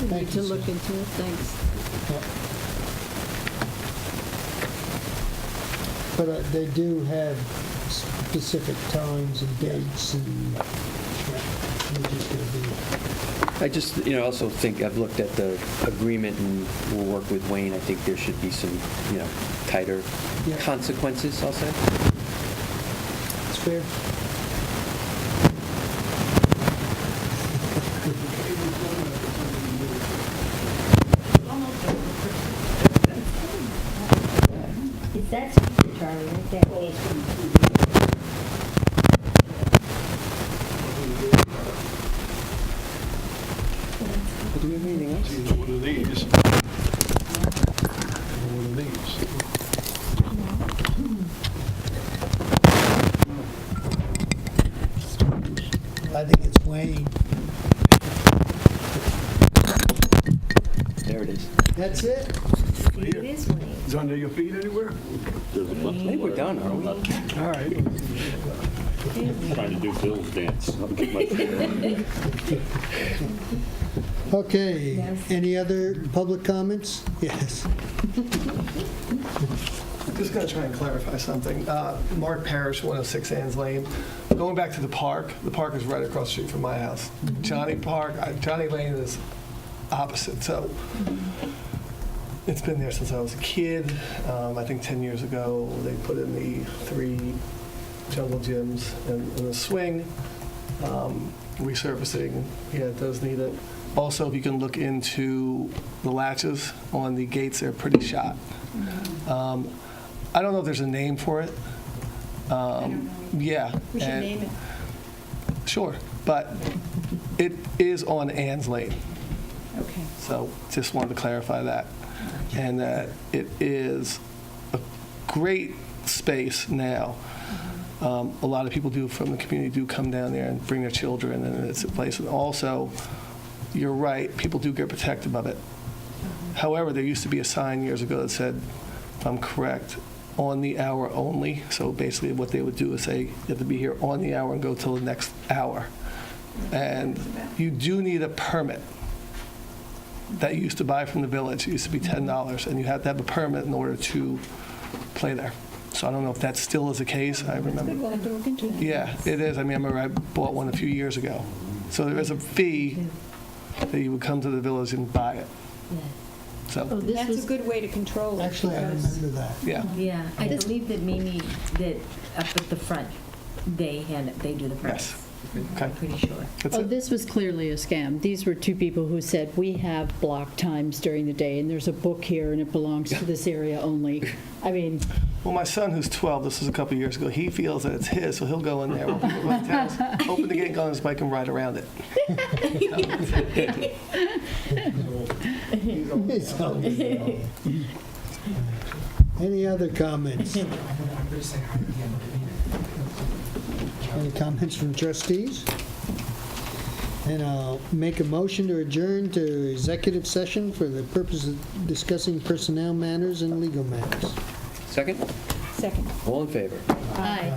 We Thank need to you, look Sue. into it, thanks. But they do have specific times and dates, and they're just going to be... I just, also think, I've looked at the agreement and we'll work with Wayne. I think there should be some, tighter Yeah. consequences, I'll say. It's fair. Is that Charlie right there? Do we have anything else? One of these. One of these. I think it's Wayne. There it is. That's it? It is Wayne. Is it under your feet anywhere? I think we're done, aren't we? All right. Trying to do Bill's dance. I'll get my finger. Okay. Yes. Any other public comments? Yes. Just going to try and clarify something. Mark Parrish, 106 Anns Lane. Going back to the park is right across the street from my house. Johnny Lane is opposite. So it's been there since I was a kid. I think 10 years ago, they put in the 3 jungle gyms and a swing. Resurfacing, yeah, it does need it. Also, if you can look into the latches on the gates, they're pretty shot. I don't know if there's a name for it. Yeah. We should name it. Sure, but it is on Ann's Lane. Okay. So just wanted to clarify that. And that it is a great space now. A lot of people from the community do come down there and bring their children, and it's a place. And also, you're right, people do get protective of it. However, there used to be a sign years ago that said, if I'm correct, on the hour only. So basically what they would do is say, you have to be here on the hour and go till the next hour. And you do need a permit that you used to buy from the village. It used to be $10, and you had to have a permit in order to play there. So I don't know if that still is the case. I remember. We'll have to look into it. Yeah, it is. I remember I bought one a few years ago. So there is a fee that you would come to the village and buy it. Yeah. So, That's a good way to control it. Actually, I because- remember that. yeah. Yeah, I believe that Mimi, that up at the front, they do the permits. Yes. I'm Okay. pretty sure. That's Oh, it. this was clearly a scam. These were 2 people who said, we have block times during the day, and there's a book here, and it belongs to this area only. I mean, Well, my son, who's 12, this was a couple of years ago, he feels that it's his, so he'll go in there, open the gate, go on his bike, and ride around it. It's always- Any other comments? Any comments from trustees? And I'll make a motion to adjourn to executive session for the purpose of discussing personnel matters and legal matters. Second? Second. All in favor? Aye.